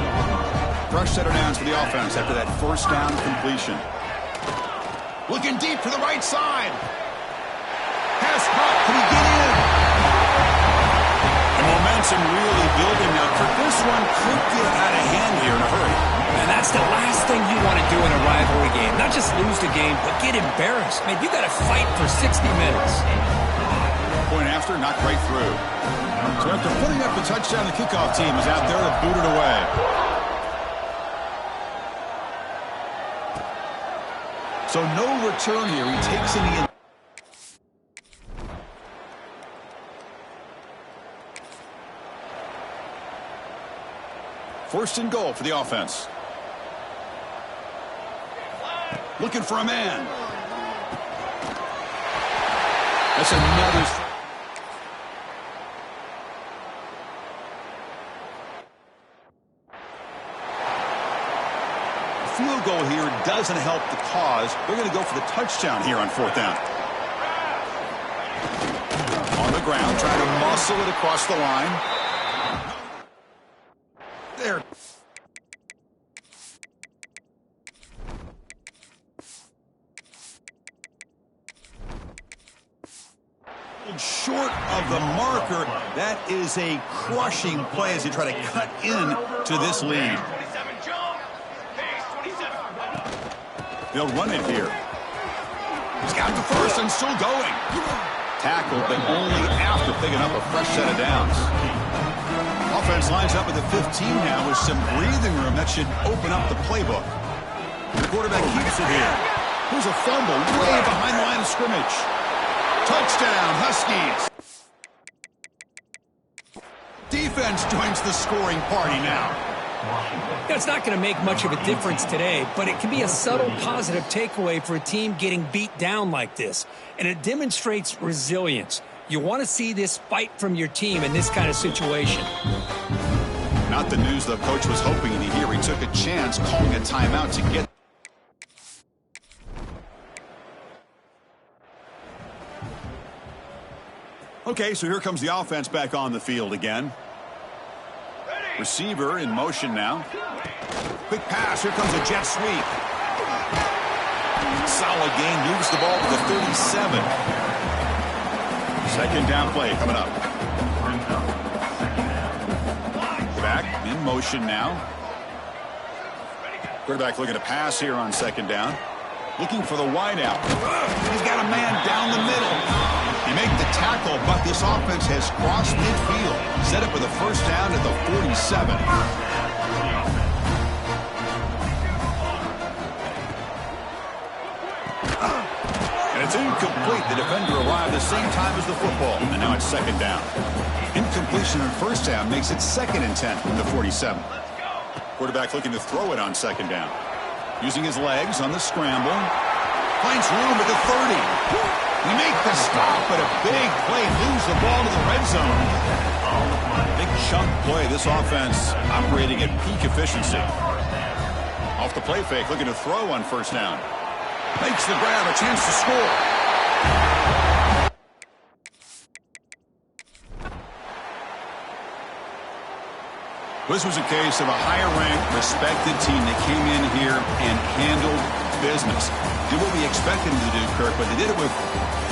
Fresh set of downs for the offense after that first down completion. Looking deep for the right side. Pass caught. Can he get in? The momentum really building now. This one could get out of hand here in a hurry. And that's the last thing you want to do in a rivalry game. Not just lose the game, but get embarrassed. Man, you got to fight for 60 minutes. Point after, knocked right through. So after putting up the touchdown, the kickoff team is out there to boot it away. So no return here. He takes in the... First and goal for the offense. Looking for a man. That's another... Field goal here doesn't help the cause. They're going to go for the touchdown here on fourth down. On the ground, trying to muscle it across the line. There. Short of the marker. That is a crushing play as they try to cut in to this lead. They'll run it here. He's got the first and still going. Tackled, but only after picking up a fresh set of downs. Offense lines up at the 15 now with some breathing room. That should open up the playbook. The quarterback keeps it here. Here's a fumble way behind the line of scrimmage. Touchdown, Huskies. Defense joins the scoring party now. It's not going to make much of a difference today, but it can be a subtle positive takeaway for a team getting beat down like this. And it demonstrates resilience. You want to see this fight from your team in this kind of situation. Not the news the coach was hoping to hear. He took a chance calling a timeout to get... Okay, so here comes the offense back on the field again. Receiver in motion now. Quick pass. Here comes a jet sweep. Solid gain. Moves the ball to the 37. Second down play coming up. Back in motion now. Quarterback looking to pass here on second down. Looking for the wideout. He's got a man down the middle. He made the tackle, but this offense has crossed midfield. Set up with a first down at the 47. And it's incomplete. The defender arrived the same time as the football. And now it's second down. Incompletion on first down makes it 2nd and 10 from the 47. Quarterback looking to throw it on second down. Using his legs on the scramble. Finds room at the 30. We make the stop, but a big play moves the ball to the red zone. Big chunk play. This offense operating at peak efficiency. Off the play fake, looking to throw on first down. Makes the grab, a chance to score. This was a case of a higher-ranked, respected team that came in here and handled business. Did what we expected them to do, Kirk, but they did it with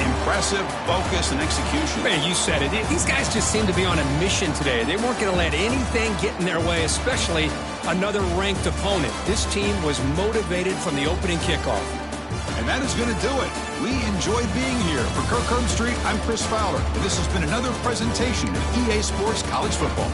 impressive focus and execution. Man, you said it. These guys just seem to be on a mission today. They weren't going to let anything get in their way, especially another ranked opponent. This team was motivated from the opening kickoff. And that is going to do it. We enjoyed being here. For Kirk Herbstreit, I'm Chris Fowler, and this has been another presentation of EA Sports College Football.